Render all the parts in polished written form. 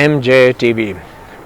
MJ TV।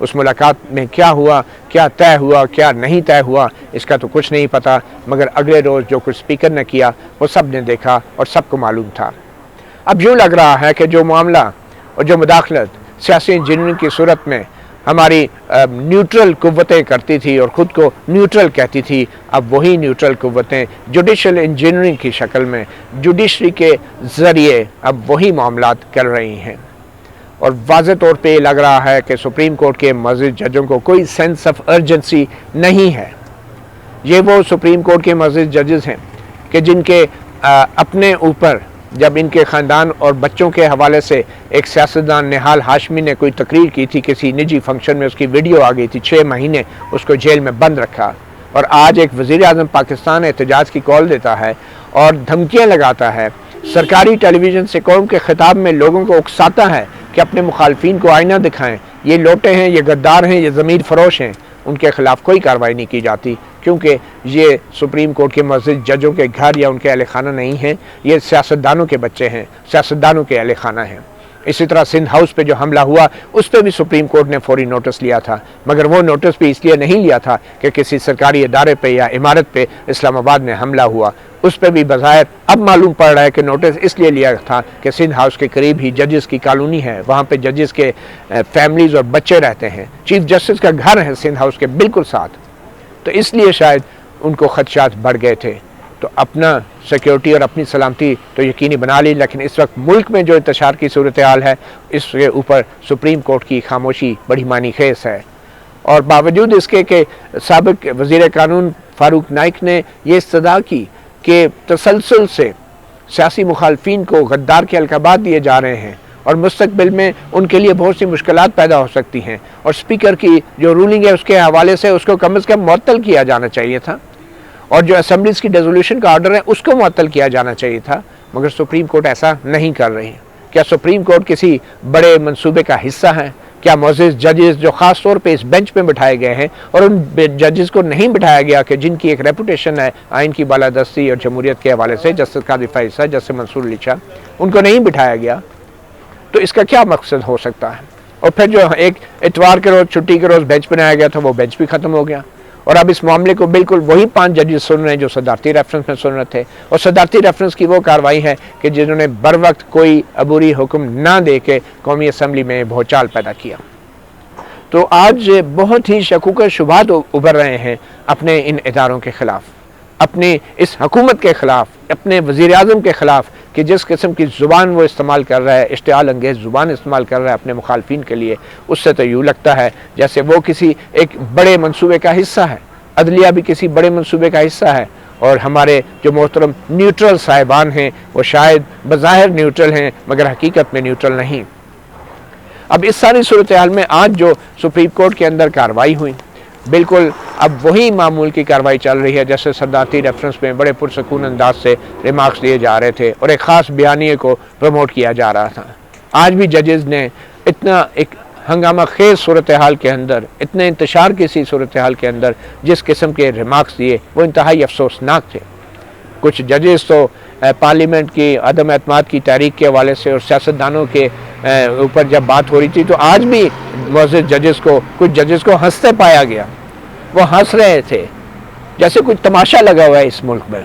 اس ملاقات میں کیا ہوا، کیا طے ہوا، کیا نہیں طے ہوا، اس کا تو کچھ نہیں پتہ، مگر اگلے روز جو کچھ اسپیکر نے کیا وہ سب نے دیکھا اور سب کو معلوم تھا۔ اب یوں لگ رہا ہے کہ جو معاملہ اور جو مداخلت سیاسی انجینئرنگ کی صورت میں ہماری نیوٹرل قوتیں کرتی تھی اور خود کو نیوٹرل کہتی تھی، اب وہی نیوٹرل قوتیں جوڈیشل انجینئرنگ کی شکل میں جوڈیشری کے ذریعے اب وہی معاملات کر رہی ہیں۔ اور واضح طور پہ یہ لگ رہا ہے کہ سپریم کورٹ کے معزز ججوں کو کوئی سینس آف ارجنسی نہیں ہے۔ یہ وہ سپریم کورٹ کے معزز ججز ہیں کہ جن کے اپنے اوپر جب ان کے خاندان اور بچوں کے حوالے سے ایک سیاستدان نہال ہاشمی نے کوئی تقریر کی تھی کسی نجی فنکشن میں، اس کی ویڈیو آ گئی تھی، 6 مہینے اس کو جیل میں بند رکھا، اور آج ایک وزیر اعظم پاکستان احتجاج کی کال دیتا ہے اور دھمکیاں لگاتا ہے، سرکاری ٹیلی ویژن سے قوم کے خطاب میں لوگوں کو اکساتا ہے کہ اپنے مخالفین کو آئینہ دکھائیں، یہ لوٹے ہیں، یہ غدار ہیں، یہ ضمیر فروش ہیں۔ ان کے خلاف کوئی کارروائی نہیں کی جاتی کیونکہ یہ سپریم کورٹ کے معزز ججوں کے گھر یا ان کے اہل خانہ نہیں ہیں، یہ سیاستدانوں کے بچے ہیں، سیاستدانوں کے اہل خانہ ہیں۔ اسی طرح سندھ ہاؤس پہ جو حملہ ہوا اس پہ بھی سپریم کورٹ نے فوری نوٹس لیا تھا، مگر وہ نوٹس بھی اس لیے نہیں لیا تھا کہ کسی سرکاری ادارے پہ یا عمارت پہ اسلام آباد میں حملہ ہوا، اس پہ بھی بظاہر اب معلوم پڑ رہا ہے کہ نوٹس اس لیے لیا تھا کہ سندھ ہاؤس کے قریب ہی ججز کی کالونی ہے، وہاں پہ ججز کے فیملیز اور بچے رہتے ہیں، چیف جسٹس کا گھر ہے سندھ ہاؤس کے بالکل ساتھ، تو اس لیے شاید ان کو خدشات بڑھ گئے تھے، تو اپنا سیکیورٹی اور اپنی سلامتی تو یقینی بنا لی، لیکن اس وقت ملک میں جو انتشار کی صورتحال ہے اس کے اوپر سپریم کورٹ کی خاموشی بڑی معنی خیز ہے۔ اور باوجود اس کے کہ سابق وزیر قانون فاروق نائک نے یہ استدعا کی کہ تسلسل سے سیاسی مخالفین کو غدار کے القابات دیے جا رہے ہیں اور مستقبل میں ان کے لیے بہت سی مشکلات پیدا ہو سکتی ہیں، اور اسپیکر کی جو رولنگ ہے اس کے حوالے سے اس کو کم از کم معطل کیا جانا چاہیے تھا، اور جو اسمبلیز کی ڈیزولوشن کا آرڈر ہے اس کو معطل کیا جانا چاہیے تھا، مگر سپریم کورٹ ایسا نہیں کر رہی ہے۔ کیا سپریم کورٹ کسی بڑے منصوبے کا حصہ ہے؟ کیا معزز ججز جو خاص طور پہ اس بینچ پہ بٹھائے گئے ہیں اور ان ججز کو نہیں بٹھایا گیا کہ جن کی ایک ریپوٹیشن ہے آئین کی بالادستی اور جمہوریت کے حوالے سے، جسٹس قاضی فائز صاحب، جسٹس منصور علی شاہ، ان کو نہیں بٹھایا گیا، تو اس کا کیا مقصد ہو سکتا ہے؟ اور پھر جو ایک اتوار کے روز چھٹی کے روز بینچ بنایا گیا تھا وہ بینچ بھی ختم ہو گیا، اور اب اس معاملے کو بالکل وہی 5 ججز سن رہے ہیں جو صدارتی ریفرنس میں سن رہے تھے، اور صدارتی ریفرنس کی وہ کارروائی ہے کہ جنہوں نے بر وقت کوئی عبوری حکم نہ دے کے قومی اسمبلی میں بھوچال پیدا کیا۔ تو آج بہت ہی شکوک و شبہات ابھر رہے ہیں اپنے ان اداروں کے خلاف، اپنے اس حکومت کے خلاف، اپنے وزیر اعظم کے خلاف کہ جس قسم کی زبان وہ استعمال کر رہا ہے، اشتعال انگیز زبان استعمال کر رہا ہے اپنے مخالفین کے لیے، اس سے تو یوں لگتا ہے جیسے وہ کسی ایک بڑے منصوبے کا حصہ ہے، عدلیہ بھی کسی بڑے منصوبے کا حصہ ہے، اور ہمارے جو محترم نیوٹرل صاحبان ہیں وہ شاید بظاہر نیوٹرل ہیں مگر حقیقت میں نیوٹرل نہیں۔ اب اس ساری صورتحال میں آج جو سپریم کورٹ کے اندر کارروائی ہوئی، بالکل اب وہی معمول کی کارروائی چل رہی ہے جیسے صدارتی ریفرنس میں بڑے پرسکون انداز سے ریمارکس دیے جا رہے تھے اور ایک خاص بیانیے کو پروموٹ کیا جا رہا تھا۔ آج بھی ججز نے اتنا ایک ہنگامہ خیز صورتحال کے اندر، اتنے انتشار کی سی صورتحال کے اندر جس قسم کے ریمارکس دیے وہ انتہائی افسوسناک تھے۔ کچھ ججز تو پارلیمنٹ کی عدم اعتماد کی تحریک کے حوالے سے اور سیاستدانوں کے اوپر جب بات ہو رہی تھی تو آج بھی معزز ججز کو، کچھ ججز کو ہنستے پایا گیا، وہ ہنس رہے تھے جیسے کچھ تماشا لگا ہوا ہے اس ملک میں۔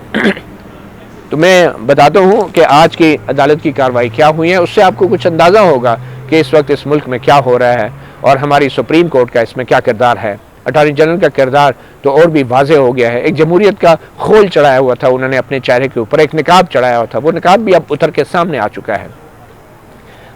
تو میں بتاتا ہوں کہ آج کی عدالت کی کارروائی کیا ہوئی ہے، اس سے آپ کو کچھ اندازہ ہوگا کہ اس وقت اس ملک میں کیا ہو رہا ہے اور ہماری سپریم کورٹ کا اس میں کیا کردار ہے۔ اٹارنی جنرل کا کردار تو اور بھی واضح ہو گیا ہے، ایک جمہوریت کا خول چڑھایا ہوا تھا انہوں نے اپنے چہرے کے اوپر، ایک نقاب چڑھایا ہوا تھا، وہ نقاب بھی اب اتر کے سامنے آ چکا ہے۔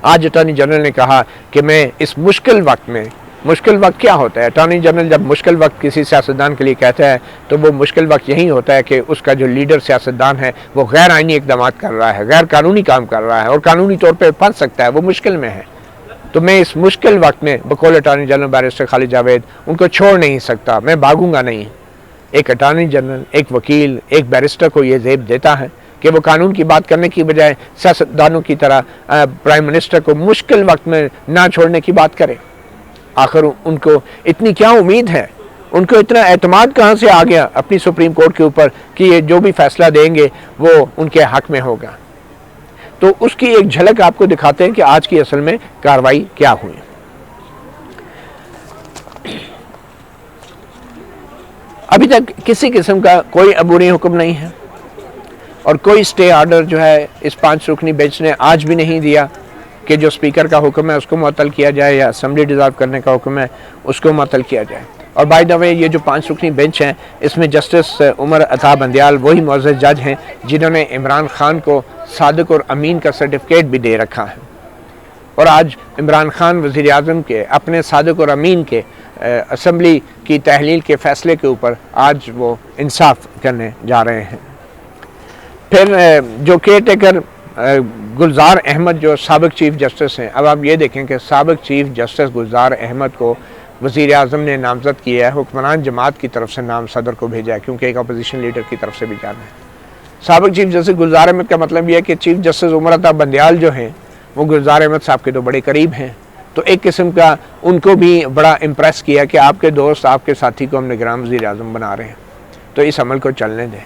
آج اٹارنی جنرل نے کہا کہ میں اس مشکل وقت میں، مشکل وقت کیا ہوتا ہے؟ اٹارنی جنرل جب مشکل وقت کسی سیاستدان کے لیے کہتا ہے تو وہ مشکل وقت یہی ہوتا ہے کہ اس کا جو لیڈر سیاستدان ہے وہ غیر آئینی اقدامات کر رہا ہے، غیر قانونی کام کر رہا ہے اور قانونی طور پہ پھنس سکتا ہے، وہ مشکل میں ہے۔ تو میں اس مشکل وقت میں بقول اٹارنی جنرل بیرسٹر خالد جاوید ان کو چھوڑ نہیں سکتا، میں بھاگوں گا نہیں۔ ایک اٹارنی جنرل، ایک وکیل، ایک بیرسٹر کو یہ زیب دیتا ہے کہ وہ قانون کی بات کرنے کی بجائے سیاستدانوں کی طرح پرائم منسٹر کو مشکل وقت میں نہ چھوڑنے کی بات کرے۔ آخر ان کو اتنی کیا امید ہے، ان کو اتنا اعتماد کہاں سے آ گیا اپنی سپریم کورٹ کے اوپر کہ یہ جو بھی فیصلہ دیں گے وہ ان کے حق میں ہوگا؟ تو اس کی ایک جھلک آپ کو دکھاتے ہیں کہ آج کی اصل میں کارروائی کیا ہوئی۔ ابھی تک کسی قسم کا کوئی عبوری حکم نہیں ہے اور کوئی اسٹے آرڈر جو ہے اس 5 رکنی بینچ نے آج بھی نہیں دیا کہ جو اسپیکر کا حکم ہے اس کو معطل کیا جائے یا اسمبلی ڈیزالو کرنے کا حکم ہے اس کو معطل کیا جائے. اور بائی دا وے یہ جو 5 رکنی بینچ ہیں اس میں جسٹس عمر عطا بندیال وہی معزز جج ہیں جنہوں نے عمران خان کو صادق اور امین کا سرٹیفکیٹ بھی دے رکھا ہے. اور آج عمران خان وزیر اعظم کے اپنے صادق اور امین کے اسمبلی کی تحلیل کے فیصلے کے اوپر آج وہ انصاف کرنے جا رہے ہیں. پھر جو کیئر ٹیکر گلزار احمد جو سابق چیف جسٹس ہیں، اب آپ یہ دیکھیں کہ سابق چیف جسٹس گلزار احمد کو وزیر اعظم نے نامزد کیا ہے، حکمران جماعت کی طرف سے نام صدر کو بھیجا ہے کیونکہ ایک اپوزیشن لیڈر کی طرف سے بھی جانا ہے. سابق چیف جسٹس گلزار احمد کا مطلب یہ ہے کہ چیف جسٹس عمر عطا بندیال جو ہیں وہ گلزار احمد صاحب کے تو بڑے قریب ہیں، تو ایک قسم کا ان کو بھی بڑا امپریس کیا کہ آپ کے دوست آپ کے ساتھی کو ہم نگران وزیر اعظم بنا رہے ہیں، تو اس عمل کو چلنے دیں.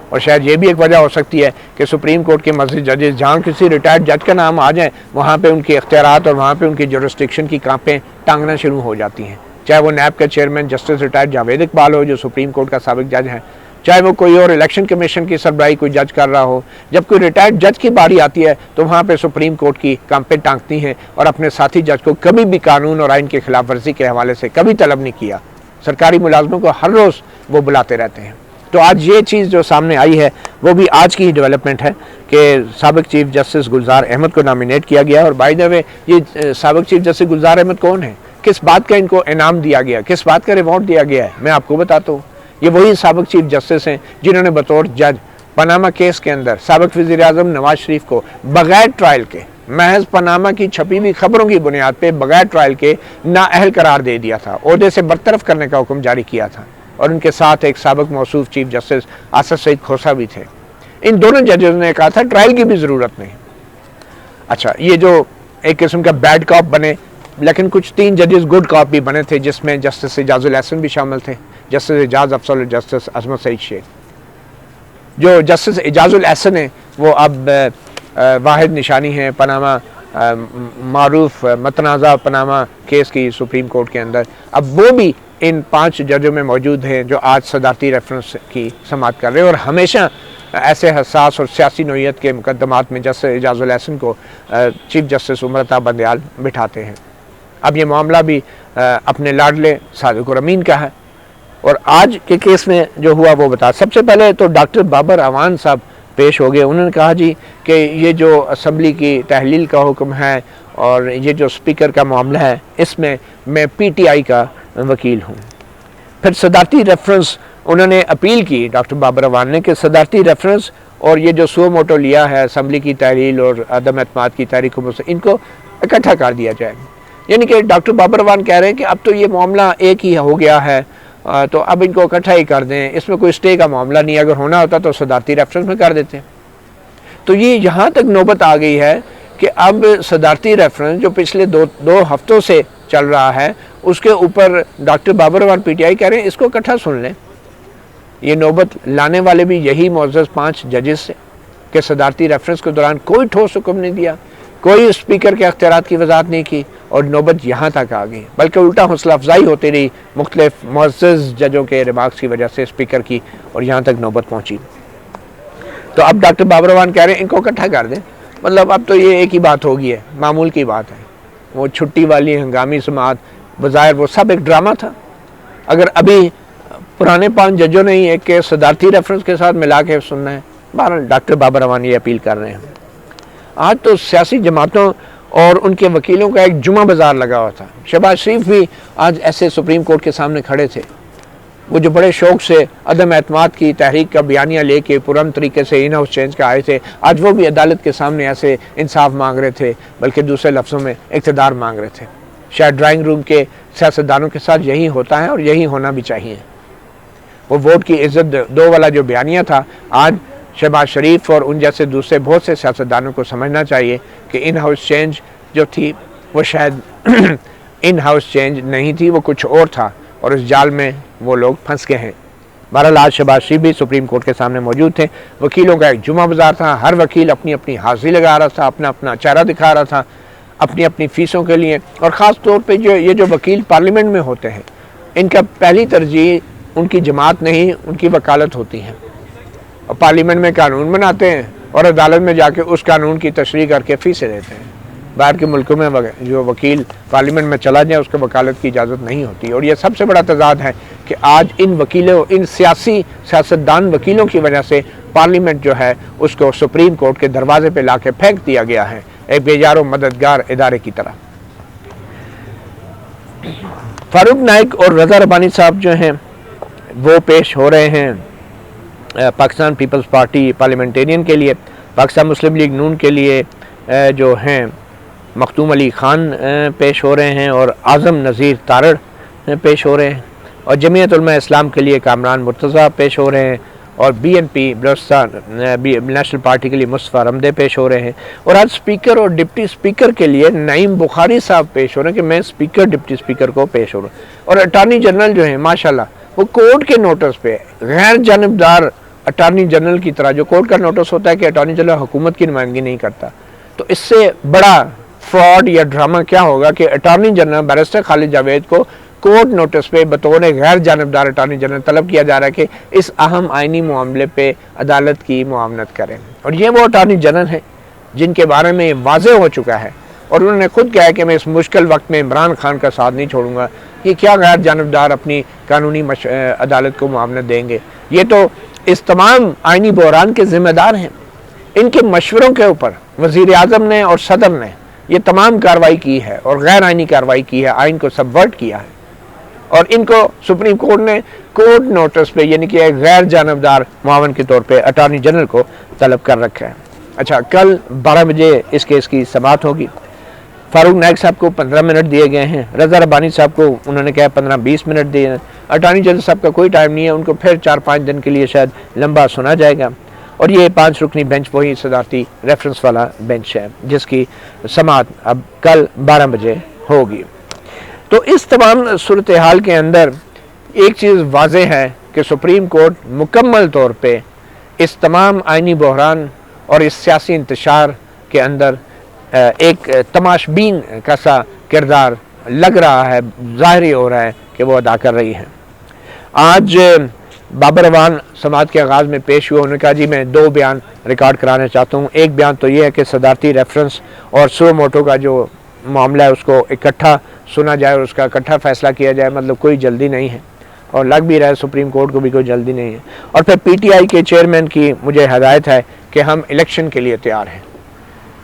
اور شاید یہ بھی ایک وجہ ہو سکتی ہے کہ سپریم کورٹ کے مسجد ججز جہاں کسی ریٹائرڈ جج کا نام آ جائے وہاں پہ ان کے اختیارات اور وہاں پہ ان کی جورسڈکشن کی کانپیں ٹانگنا شروع ہو جاتی ہیں، چاہے وہ نیب کا chairman justice retired Javed Iqbal ہو جو سپریم کورٹ کا سابق جج ہے، چاہے وہ کوئی اور الیکشن کمیشن کی سربراہی کوئی جج کر رہا ہو. جب کوئی ریٹائرڈ جج کی باری آتی ہے تو وہاں پہ سپریم کورٹ کی کانپیں ٹانگتی ہیں اور اپنے ساتھی جج کو کبھی بھی قانون اور آئین کی خلاف ورزی کے حوالے سے کبھی طلب نہیں کیا. سرکاری ملازموں کو ہر روز وہ بلاتے رہتے ہیں. تو آج یہ چیز جو سامنے آئی ہے وہ بھی آج کی ڈیولپمنٹ ہے کہ سابق چیف جسٹس گلزار احمد کو نامینیٹ کیا گیا. اور بائی دا وے یہ سابق چیف جسٹس گلزار احمد کون ہے، کس بات کا ان کو انعام دیا گیا، کس بات کا ریوارڈ دیا گیا ہے، میں آپ کو بتاتا ہوں. یہ وہی سابق چیف جسٹس ہیں جنہوں نے بطور جج پاناما کیس کے اندر سابق وزیر اعظم نواز شریف کو بغیر ٹرائل کے، محض پاناما کی چھپی ہوئی خبروں کی بنیاد پہ بغیر ٹرائل کے نااہل قرار دے دیا تھا، عہدے سے برطرف کرنے کا حکم جاری کیا تھا. اور ان کے ساتھ ایک سابق موصوف چیف جسٹس آصف سعید کھوسہ بھی تھے. ان دونوں ججز نے کہا تھا ٹرائل کی بھی ضرورت نہیں. اچھا، یہ جو ایک قسم کا بیڈ کاپ بنے، لیکن کچھ 3 ججز گڈ کاپ بھی بنے تھے جس میں جسٹس اعجاز الاحسن بھی شامل تھے، جسٹس اعجاز افضل اور جسٹس عصمت سعید شیخ. جو جسٹس اعجاز الاحسن ہیں وہ اب واحد نشانی ہیں پاناما معروف متنازع پاناما کیس کی سپریم کورٹ کے اندر. اب وہ بھی ان 5 ججوں میں موجود ہیں جو آج صدارتی ریفرنس کی سماعت کر رہے ہیں اور ہمیشہ ایسے حساس اور سیاسی نوعیت کے مقدمات میں جسٹس اعجاز الاحسن کو چیف جسٹس عمر عطا بندیال بٹھاتے ہیں. اب یہ معاملہ بھی اپنے لاڈلے صادق اور امین کا ہے. اور آج کے کیس میں جو ہوا وہ بتا. سب سے پہلے تو ڈاکٹر بابر اعوان صاحب پیش ہو گئے. انہوں نے کہا جی کہ یہ جو اسمبلی کی تحلیل کا حکم ہے اور یہ جو اسپیکر کا معاملہ ہے اس میں پی ٹی آئی کا وکیل ہوں. پھر صدارتی ریفرنس انہوں نے اپیل کی ڈاکٹر بابر اعوان نے کہ صدارتی ریفرنس اور یہ جو سو موٹو لیا ہے اسمبلی کی تحلیل اور عدم اعتماد کی تحریکوں سے ان کو اکٹھا کر دیا جائے. یعنی کہ ڈاکٹر بابر اعوان کہہ رہے ہیں کہ اب تو یہ معاملہ ایک ہی ہو گیا ہے تو اب ان کو اکٹھا ہی کر دیں، اس میں کوئی اسٹے کا معاملہ نہیں. اگر ہونا ہوتا تو صدارتی ریفرنس میں کر دیتے. تو یہ یہاں تک نوبت آ گئی ہے کہ اب صدارتی ریفرنس جو پچھلے دو ہفتوں سے چل رہا ہے اس کے اوپر doctor Babar Awan P T I کہہ رہے ہیں اس کو اکٹھا سن لیں. یہ نوبت لانے والے بھی یہی معزز 5 ججز سے کہ صدارتی ریفرنس کے دوران کوئی ٹھوس حکم نہیں دیا، کوئی اسپیکر کے اختیارات کی وضاحت نہیں کی اور نوبت یہاں تک آ گئی. بلکہ الٹا حوصلہ افزائی ہوتی رہی مختلف معزز ججوں کے ریمارکس کی وجہ سے اسپیکر کی اور یہاں تک نوبت پہنچی. تو اب ڈاکٹر بابر اعوان کہہ رہے ہیں ان کو اکٹھا کر دیں. مطلب اب تو یہ ایک ہی بات ہوگی ہے، معمول کی بات ہے. وہ چھٹی والی ہنگامی سماعت بظاہر وہ سب ایک ڈرامہ تھا. اگر ابھی پرانے 5 ججوں نے ہی ایک کے صدارتی ریفرنس کے ساتھ ملا کے سننا ہے. بہرحال ڈاکٹر بابر اعوان یہ اپیل کر رہے ہیں. آج تو سیاسی جماعتوں اور ان کے وکیلوں کا ایک جمعہ بازار لگا ہوا تھا. شہباز شریف بھی آج ایسے سپریم کورٹ کے سامنے کھڑے تھے. وہ جو بڑے شوق سے عدم اعتماد کی تحریک کا بیانیہ لے کے پرامن طریقے سے ان ہاؤس چینج کا آئے تھے، آج وہ بھی عدالت کے سامنے ایسے انصاف مانگ رہے تھے، بلکہ دوسرے لفظوں میں اقتدار مانگ رہے تھے. شاید ڈرائنگ روم کے سیاستدانوں کے ساتھ یہی ہوتا ہے اور یہی ہونا بھی چاہیے. وہ ووٹ کی عزت دو والا جو بیانیہ تھا، آج شہباز شریف اور ان جیسے دوسرے بہت سے سیاستدانوں کو سمجھنا چاہیے کہ ان ہاؤس چینج جو تھی وہ شاید ان ہاؤس چینج نہیں تھی، وہ کچھ اور تھا اور اس جال میں وہ لوگ پھنس گئے ہیں. بہرحال آج شہباز شریف بھی سپریم کورٹ کے سامنے موجود تھے. وکیلوں کا ایک جمعہ بازار تھا. ہر وکیل اپنی اپنی حاضری لگا رہا تھا، اپنا اپنا چہرہ دکھا رہا تھا اپنی اپنی فیسوں کے لیے. اور خاص طور پہ یہ جو وکیل پارلیمنٹ میں ہوتے ہیں ان کا پہلی ترجیح ان کی جماعت نہیں، ان کی وکالت ہوتی ہے، اور پارلیمنٹ میں قانون بناتے ہیں اور عدالت میں جا کے اس قانون کی تشریح کر کے فیسیں دیتے ہیں۔ باہر کے ملکوں میں جو وکیل پارلیمنٹ میں چلا جائے اس کو وکالت کی اجازت نہیں ہوتی، اور یہ سب سے بڑا تضاد ہے کہ آج ان سیاستدان وکیلوں کی وجہ سے پارلیمنٹ جو ہے اس کو سپریم کورٹ کے دروازے پہ لا کے پھینک دیا گیا ہے، ایک بے یار و مددگار ادارے کی طرح۔ فاروق نائک اور رضا ربانی صاحب جو ہیں وہ پیش ہو رہے ہیں پاکستان پیپلز پارٹی پارلیمنٹیرین کے لیے، پاکستان مسلم لیگ نون کے لیے جو ہیں مختوم علی خان پیش ہو رہے ہیں، اور اعظم نذیر تارڑ پیش ہو رہے ہیں، اور جمعیت علماء اسلام کے لیے کامران مرتضیٰ پیش ہو رہے ہیں، اور B N P Balochistan national party کے لیے مصطفیٰ رمدے پیش ہو رہے ہیں، اور آج اسپیکر اور ڈپٹی اسپیکر کے لیے نعیم بخاری صاحب پیش ہو رہے ہیں کہ میں اسپیکر ڈپٹی اسپیکر کو پیش ہو رہا ہوں، اور اٹارنی جنرل جو ہیں ماشاءاللہ وہ کورٹ کے نوٹس پہ غیر جانبدار اٹارنی جنرل کی طرح، جو کورٹ کا نوٹس ہوتا ہے کہ اٹارنی جنرل حکومت کی نمائندگی نہیں کرتا، تو اس سے بڑا فراڈ یا ڈرامہ کیا ہوگا کہ اٹارنی جنرل بیرسٹر خالد جاوید کو کورٹ نوٹس پہ بطور غیر جانبدار اٹارنی جنرل طلب کیا جا رہا ہے کہ اس اہم آئینی معاملے پہ عدالت کی معاونت کریں، اور یہ وہ اٹارنی جنرل ہیں جن کے بارے میں واضح ہو چکا ہے، اور انہوں نے خود کہا ہے کہ میں اس مشکل وقت میں عمران خان کا ساتھ نہیں چھوڑوں گا، یہ کیا غیر جانبدار اپنی قانونی عدالت کو معاونت دیں گے؟ یہ تو اس تمام آئینی بحران کے ذمہ دار ہیں، ان کے مشوروں کے اوپر وزیر اعظم نے اور صدر نے یہ تمام کارروائی کی ہے اور غیر آئینی کارروائی کی ہے، آئین کو سبورٹ کیا ہے، اور ان کو سپریم کورٹ نے کورٹ نوٹس پہ یعنی کہ غیر جانبدار معاون کے طور پہ اٹارنی جنرل کو طلب کر رکھا ہے۔ اچھا، کل 12 بجے اس کیس کی سماعت ہوگی۔ فاروق نائک صاحب کو 15 منٹ دیے گئے ہیں، رضا ربانی صاحب کو انہوں نے کہا 15-20 منٹ دیے ہیں، اٹارنی جنرل صاحب کا کوئی ٹائم نہیں ہے، ان کو پھر 4-5 دن کے لیے شاید لمبا سنا جائے گا، اور یہ 5 رکنی بینچ وہی صدارتی ریفرنس والا بینچ ہے جس کی سماعت اب کل 12 بجے ہوگی۔ تو اس تمام صورتحال کے اندر ایک چیز واضح ہے کہ سپریم کورٹ مکمل طور پہ اس تمام آئینی بحران اور اس سیاسی انتشار کے اندر ایک تماشبین کا سا کردار لگ رہا ہے، ظاہری ہو رہا ہے کہ وہ ادا کر رہی ہے۔ آج بابر اعوان سماعت کے آغاز میں پیش ہوا، انہوں نے کہا جی میں 2 بیان ریکارڈ کرانا چاہتا ہوں۔ ایک بیان تو یہ ہے کہ صدارتی ریفرنس اور سو موٹو کا جو معاملہ ہے اس کو اکٹھا سنا جائے اور اس کا اکٹھا فیصلہ کیا جائے، مطلب کوئی جلدی نہیں ہے، اور لگ بھی رہا ہے سپریم کورٹ کو بھی کوئی جلدی نہیں ہے۔ اور پھر پی ٹی آئی کے چیئرمین کی مجھے ہدایت ہے کہ ہم الیکشن کے لیے تیار ہیں،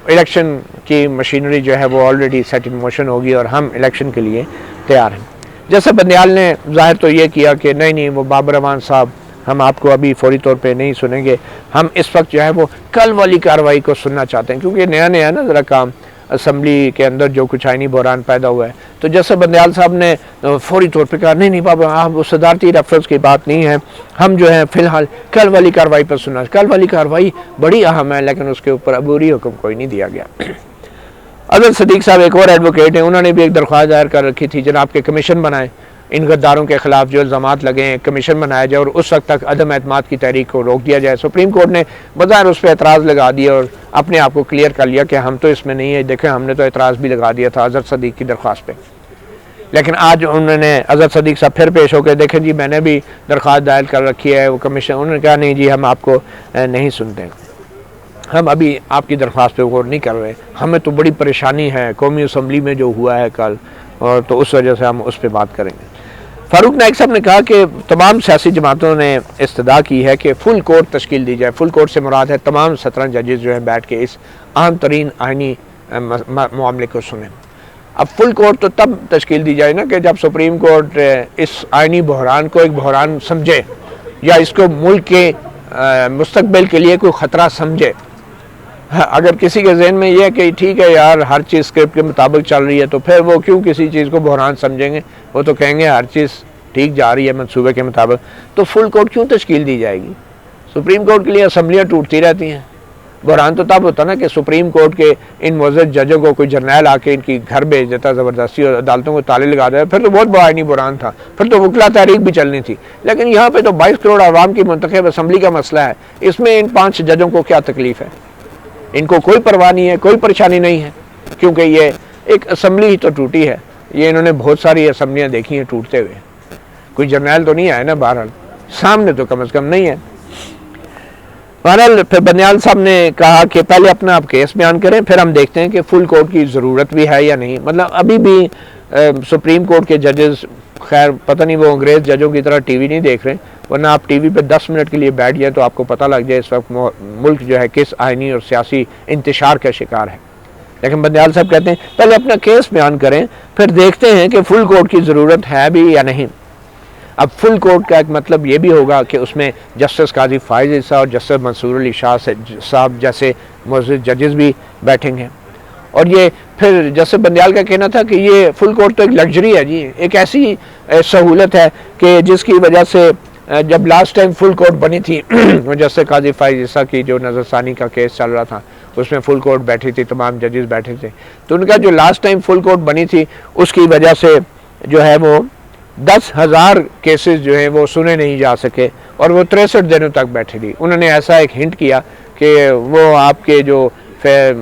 الیکشن کی مشینری جو ہے وہ آلریڈی سیٹ ان موشن ہوگی اور ہم الیکشن کے لیے تیار ہیں۔ جیسے بندیال نے ظاہر تو یہ کیا کہ نہیں وہ بابر اعوان صاحب ہم آپ کو ابھی فوری طور پہ نہیں سنیں گے، ہم اس وقت جو ہے وہ کل والی کارروائی کو سننا چاہتے ہیں، کیونکہ نیا نا ذرا کام اسمبلی کے اندر جو کچھ آئینی بحران پیدا ہوا ہے، تو جیسے بندیال صاحب نے فوری طور پہ کہا نہیں بابا آپ وہ صدارتی ریفرنس کی بات نہیں ہے، ہم جو ہے فی الحال کل والی کارروائی پر سننا، کل والی کارروائی بڑی اہم ہے لیکن اس کے اوپر عبوری حکم کوئی نہیں دیا گیا۔ اظہر صدیق صاحب ایک اور ایڈوکیٹ ہیں، انہوں نے بھی ایک درخواست دائر کر رکھی تھی جناب کے کمیشن بنائیں، ان غداروں کے خلاف جو الزامات لگے ہیں کمیشن بنایا جائے اور اس وقت تک عدم اعتماد کی تحریک کو روک دیا جائے۔ سپریم کورٹ نے بظاہر اس پہ اعتراض لگا دیا اور اپنے آپ کو کلیئر کر لیا کہ ہم تو اس میں نہیں ہے، دیکھیں ہم نے تو اعتراض بھی لگا دیا تھا اظہر صدیق کی درخواست پہ، لیکن آج انہوں نے اظہر صدیق صاحب پھر پیش ہو کے دیکھیں جی میں نے بھی درخواست دائر کر رکھی ہے، وہ کمیشن انہوں نے کہا نہیں جی ہم آپ کو نہیں سنتے، ہم ابھی آپ کی درخواست پہ غور نہیں کر رہے، ہمیں تو بڑی پریشانی ہے قومی اسمبلی میں جو ہوا ہے کل، اور تو اس وجہ سے ہم اس پہ بات کریں گے۔ فاروق نائک صاحب نے کہا کہ تمام سیاسی جماعتوں نے استدعا کی ہے کہ فل کورٹ تشکیل دی جائے، فل کورٹ سے مراد ہے تمام 17 ججز جو ہیں بیٹھ کے اس اہم ترین آئینی معاملے کو سنیں۔ اب فل کورٹ تو تب تشکیل دی جائے نا کہ جب سپریم کورٹ اس آئینی بحران کو ایک بحران سمجھے یا اس کو ملک کے مستقبل کے لیے کوئی خطرہ سمجھے۔ اگر کسی کے ذہن میں یہ ہے کہ ٹھیک ہے یار ہر چیز اسکرپٹ کے مطابق چل رہی ہے تو پھر وہ کیوں کسی چیز کو بحران سمجھیں گے، وہ تو کہیں گے ہر چیز ٹھیک جا رہی ہے منصوبے کے مطابق، تو فل کورٹ کیوں تشکیل دی جائے گی؟ سپریم کورٹ کے لیے اسمبلیاں ٹوٹتی رہتی ہیں، بحران تو تب ہوتا نا کہ سپریم کورٹ کے ان معزز ججوں کو کوئی جرنیل آ کے ان کی گھر بھیج دیتا زبردستی اور عدالتوں کو تالے لگا دیتا، پھر تو بہت بڑا آئینی بحران تھا، پھر تو وکلا تحریک بھی چلنی تھی، لیکن یہاں پہ تو 22 کروڑ عوام کی منتخب اسمبلی کا مسئلہ ہے، اس میں ان 5 ججوں کو کیا تکلیف ہے؟ ان کو کوئی پرواہ نہیں ہے، کوئی پریشانی نہیں ہے، کیونکہ یہ ایک اسمبلی ہی تو ٹوٹی ہے، یہ انہوں نے بہت ساری اسمبلیاں دیکھی ہیں ٹوٹتے ہوئے، کوئی جرنیل تو نہیں آیا نا، بہرحال سامنے تو کم از کم نہیں ہے۔ بہرحال پھر بندیال صاحب نے کہا کہ پہلے اپنا آپ کیس بیان کریں، پھر ہم دیکھتے ہیں کہ فل کورٹ کی ضرورت بھی ہے یا نہیں۔ مطلب ابھی بھی سپریم کورٹ کے ججز، خیر پتہ نہیں وہ انگریز ججوں کی طرح ٹی وی نہیں دیکھ رہے، ورنہ آپ ٹی وی پہ 10 منٹ کے لیے بیٹھ جائیں تو آپ کو پتہ لگ جائے اس وقت ملک جو ہے کس آئینی اور سیاسی انتشار کا شکار ہے۔ لیکن بندیال صاحب کہتے ہیں پہلے اپنا کیس بیان کریں، پھر دیکھتے ہیں کہ فل کورٹ کی ضرورت ہے بھی یا نہیں۔ اب فل کورٹ کا ایک مطلب یہ بھی ہوگا کہ اس میں جسٹس قاضی فائز عیسیٰ اور جسٹس منصور علی شاہ صاحب جیسے معزز ججز بھی بیٹھیں گے۔ اور یہ پھر جسٹس بندیال کا کہنا تھا کہ یہ فل کورٹ تو ایک لگژری ہے جی، ایک ایسی سہولت ہے کہ جس کی وجہ سے جب لاسٹ ٹائم فل کورٹ بنی تھی وہ جسٹس قاضی فائز عیسیٰ کی جو نظر ثانی کا کیس چل رہا تھا اس میں فل کورٹ بیٹھی تھی، تمام ججز بیٹھے تھے، تو ان کا جو لاسٹ ٹائم فل کورٹ بنی تھی اس کی وجہ سے جو ہے وہ 10,000 کیسز جو ہیں وہ سنے نہیں جا سکے اور وہ 63 دنوں تک بیٹھے تھی۔ انہوں نے ایسا ایک ہنٹ کیا کہ وہ آپ کے جو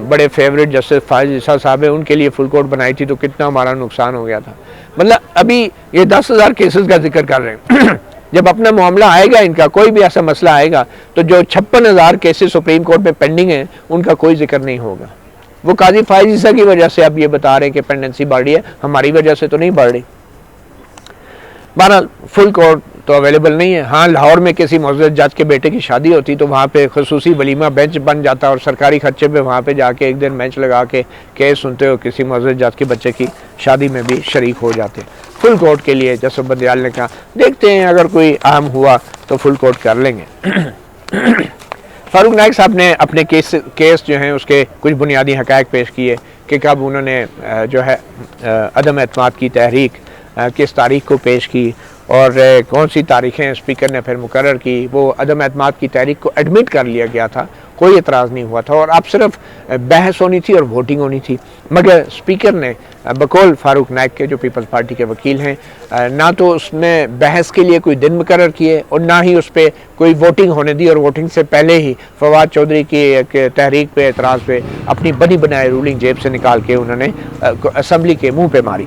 بڑے فیوریٹ جسٹس فائز عیسیٰ صاحب ہیں ان کے لیے فل کورٹ بنائی تھی تو کتنا ہمارا نقصان ہو گیا تھا۔ مطلب ابھی یہ 10,000 کیسز کا ذکر کر رہے ہیں جب اپنا معاملہ آئے گا، ان کا کوئی بھی ایسا مسئلہ آئے گا تو جو 56,000 کیسز سپریم کورٹ میں پینڈنگ ہیں ان کا کوئی ذکر نہیں ہوگا۔ وہ قاضی فائز عیسیٰ کی وجہ سے اب یہ بتا رہے ہیں کہ پینڈنسی بڑھ رہی ہے، ہماری وجہ سے تو نہیں بڑھ رہی۔ بہرحال فل کورٹ تو اویلیبل نہیں ہے۔ ہاں لاہور میں کسی معزز جج کے بیٹے کی شادی ہوتی تو وہاں پہ خصوصی ولیمہ بینچ بن جاتا اور سرکاری خرچے پہ وہاں پہ جا کے ایک دن بینچ لگا کے کیس سنتے ہو، کسی معزز جج کے بچے کی شادی میں بھی شریک ہو جاتے۔ فل کورٹ کے لیے جسٹس بندیال نے کہا دیکھتے ہیں اگر کوئی اہم ہوا تو فل کورٹ کر لیں گے۔ فاروق نائک صاحب نے اپنے کیس جو ہیں اس کے کچھ بنیادی حقائق پیش کیے کہ کب انہوں نے جو ہے عدم اعتماد کی تحریک کس تاریخ کو پیش کی اور کون سی تاریخیں اسپیکر نے پھر مقرر کی۔ وہ عدم اعتماد کی تحریک کو ایڈمٹ کر لیا گیا تھا، کوئی اعتراض نہیں ہوا تھا اور اب صرف بحث ہونی تھی اور ووٹنگ ہونی تھی، مگر اسپیکر نے بقول فاروق نائک کے جو پیپلز پارٹی کے وکیل ہیں نہ تو اس میں بحث کے لیے کوئی دن مقرر کیے اور نہ ہی اس پہ کوئی ووٹنگ ہونے دی، اور ووٹنگ سے پہلے ہی فواد چودھری کی ایک تحریک پہ اعتراض پہ اپنی بنی بنائے رولنگ جیب سے نکال کے انہوں نے اسمبلی کے منہ پہ ماری۔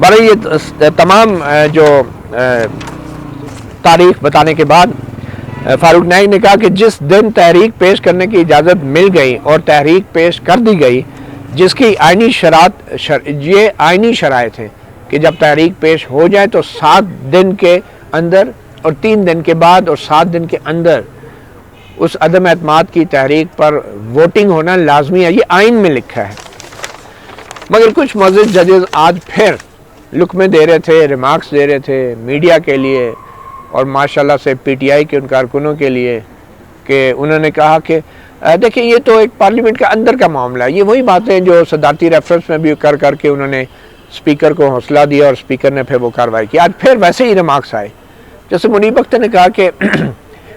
برای یہ تمام جو تاریخ بتانے کے بعد فاروق نائک نے کہا کہ جس دن تحریک پیش کرنے کی اجازت مل گئی اور تحریک پیش کر دی گئی، جس کی آئینی یہ آئینی شرائط ہیں کہ جب تحریک پیش ہو جائے تو 7 دن کے اندر اور 3 دن کے بعد اور 7 دن کے اندر اس عدم اعتماد کی تحریک پر ووٹنگ ہونا لازمی ہے، یہ آئین میں لکھا ہے۔ مگر کچھ معزز ججز آج پھر لکمے دے رہے تھے، ریمارکس دے رہے تھے میڈیا کے لیے اور ماشاءاللہ سے پی ٹی آئی کے ان کارکنوں کے لیے، کہ انہوں نے کہا کہ دیکھیں یہ تو ایک پارلیمنٹ کا اندر کا معاملہ ہے، یہ وہی باتیں جو صدارتی ریفرنس میں بھی کر کے انہوں نے اسپیکر کو حوصلہ دیا اور اسپیکر نے پھر وہ کارروائی کی۔ آج پھر ویسے ہی ریمارکس آئے، جیسے منیب اختر نے کہا کہ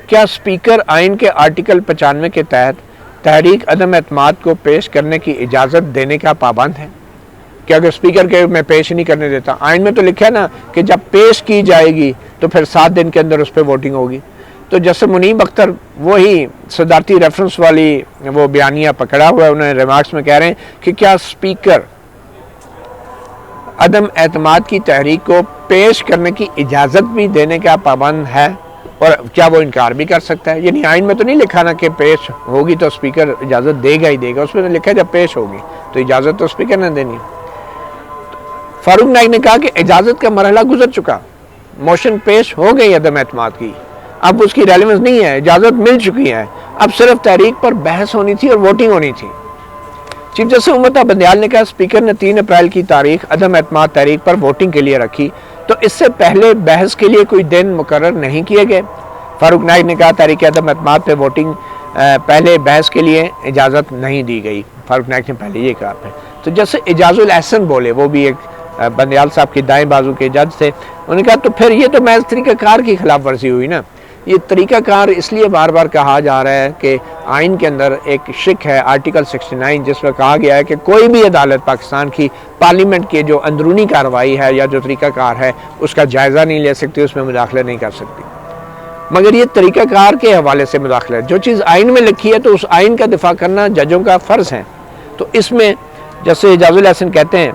کیا اسپیکر آئین کے آرٹیکل 95 کے تحت تحریک عدم اعتماد کو پیش کرنے کی اجازت دینے کا پابند ہے؟ کہ اگر اسپیکر کے میں پیش نہیں کرنے دیتا، آئین میں تو لکھا ہے نا کہ جب پیش کی جائے گی تو پھر 7 دن کے اندر اس پہ ووٹنگ ہوگی۔ تو جیسے منیب اختر وہی صدارتی ریفرنس والی وہ بیانیہ پکڑا ہوا ہے، انہوں نے ریمارکس میں کہہ رہے ہیں کہ کیا اسپیکر عدم اعتماد کی تحریک کو پیش کرنے کی اجازت بھی دینے کا پابند ہے اور کیا وہ انکار بھی کر سکتا ہے؟ یعنی آئین میں تو نہیں لکھا نا کہ پیش ہوگی تو اسپیکر اجازت دے گا ہی دے گا، اس میں تو لکھا ہے جب پیش ہوگی تو اجازت تو اسپیکر نے دینی ہے۔ فاروق نائک نے کہا کہ اجازت کا مرحلہ گزر چکا، موشن پیش ہو گئی عدم اعتماد کی، اب اس کی ریلیونس نہیں ہے، اجازت مل چکی ہے، اب صرف تحریک پر بحث ہونی تھی اور ووٹنگ ہونی تھی۔ چیف جسٹس امتا بندیال نے کہا اسپیکر نے 3 اپریل کی تاریخ عدم اعتماد تحریک پر ووٹنگ کے لیے رکھی تو اس سے پہلے بحث کے لیے کوئی دن مقرر نہیں کیے گئے۔ فاروق نائک نے کہا تحریک عدم اعتماد پہ ووٹنگ پہلے بحث کے لیے اجازت نہیں دی گئی، فاروق نائک نے پہلے یہ کہا۔ تو جیسے اعجاز الاحسن بولے، وہ بھی ایک بندیال صاحب کی دائیں بازو کے جج تھے، انہوں نے کہا تو پھر یہ تو محض طریقہ کار کی خلاف ورزی ہوئی نا۔ یہ طریقہ کار اس لیے بار بار کہا جا رہا ہے کہ آئین کے اندر ایک شک ہے آرٹیکل 69 جس میں کہا گیا ہے کہ کوئی بھی عدالت پاکستان کی پارلیمنٹ کے جو اندرونی کارروائی ہے یا جو طریقہ کار ہے اس کا جائزہ نہیں لے سکتی، اس میں مداخلہ نہیں کر سکتی۔ مگر یہ طریقہ کار کے حوالے سے مداخلہ ہے، جو چیز آئین میں لکھی ہے تو اس آئین کا دفاع کرنا ججوں کا فرض ہے۔ تو اس میں جیسے اعجاز الاحسن کہتے ہیں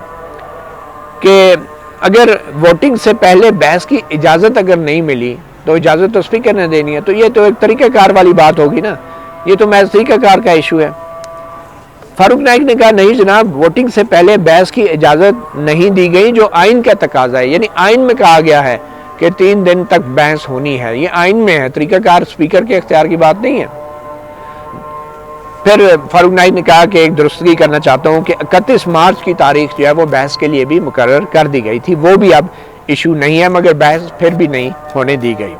کہ اگر ووٹنگ سے پہلے بحث کی اجازت اگر نہیں ملی تو اجازت تو اسپیکر نے دینی ہے، تو یہ تو ایک طریقہ کار والی بات ہوگی نا، یہ تو محض طریقہ کار کا ایشو ہے۔ فاروق نائک نے کہا نہیں جناب، ووٹنگ سے پہلے بحث کی اجازت نہیں دی گئی جو آئین کا تقاضا ہے، یعنی آئین میں کہا گیا ہے کہ 3 دن تک بحث ہونی ہے، یہ آئین میں ہے، طریقہ کار اسپیکر کے اختیار کی بات نہیں ہے۔ پھر فاروق نائک نے کہا کہ ایک درستگی کرنا چاہتا ہوں کہ 31 مارچ کی تاریخ جو ہے وہ بحث کے لیے بھی مقرر کر دی گئی تھی، وہ بھی اب ایشو نہیں ہے، مگر بحث پھر بھی نہیں ہونے دی گئی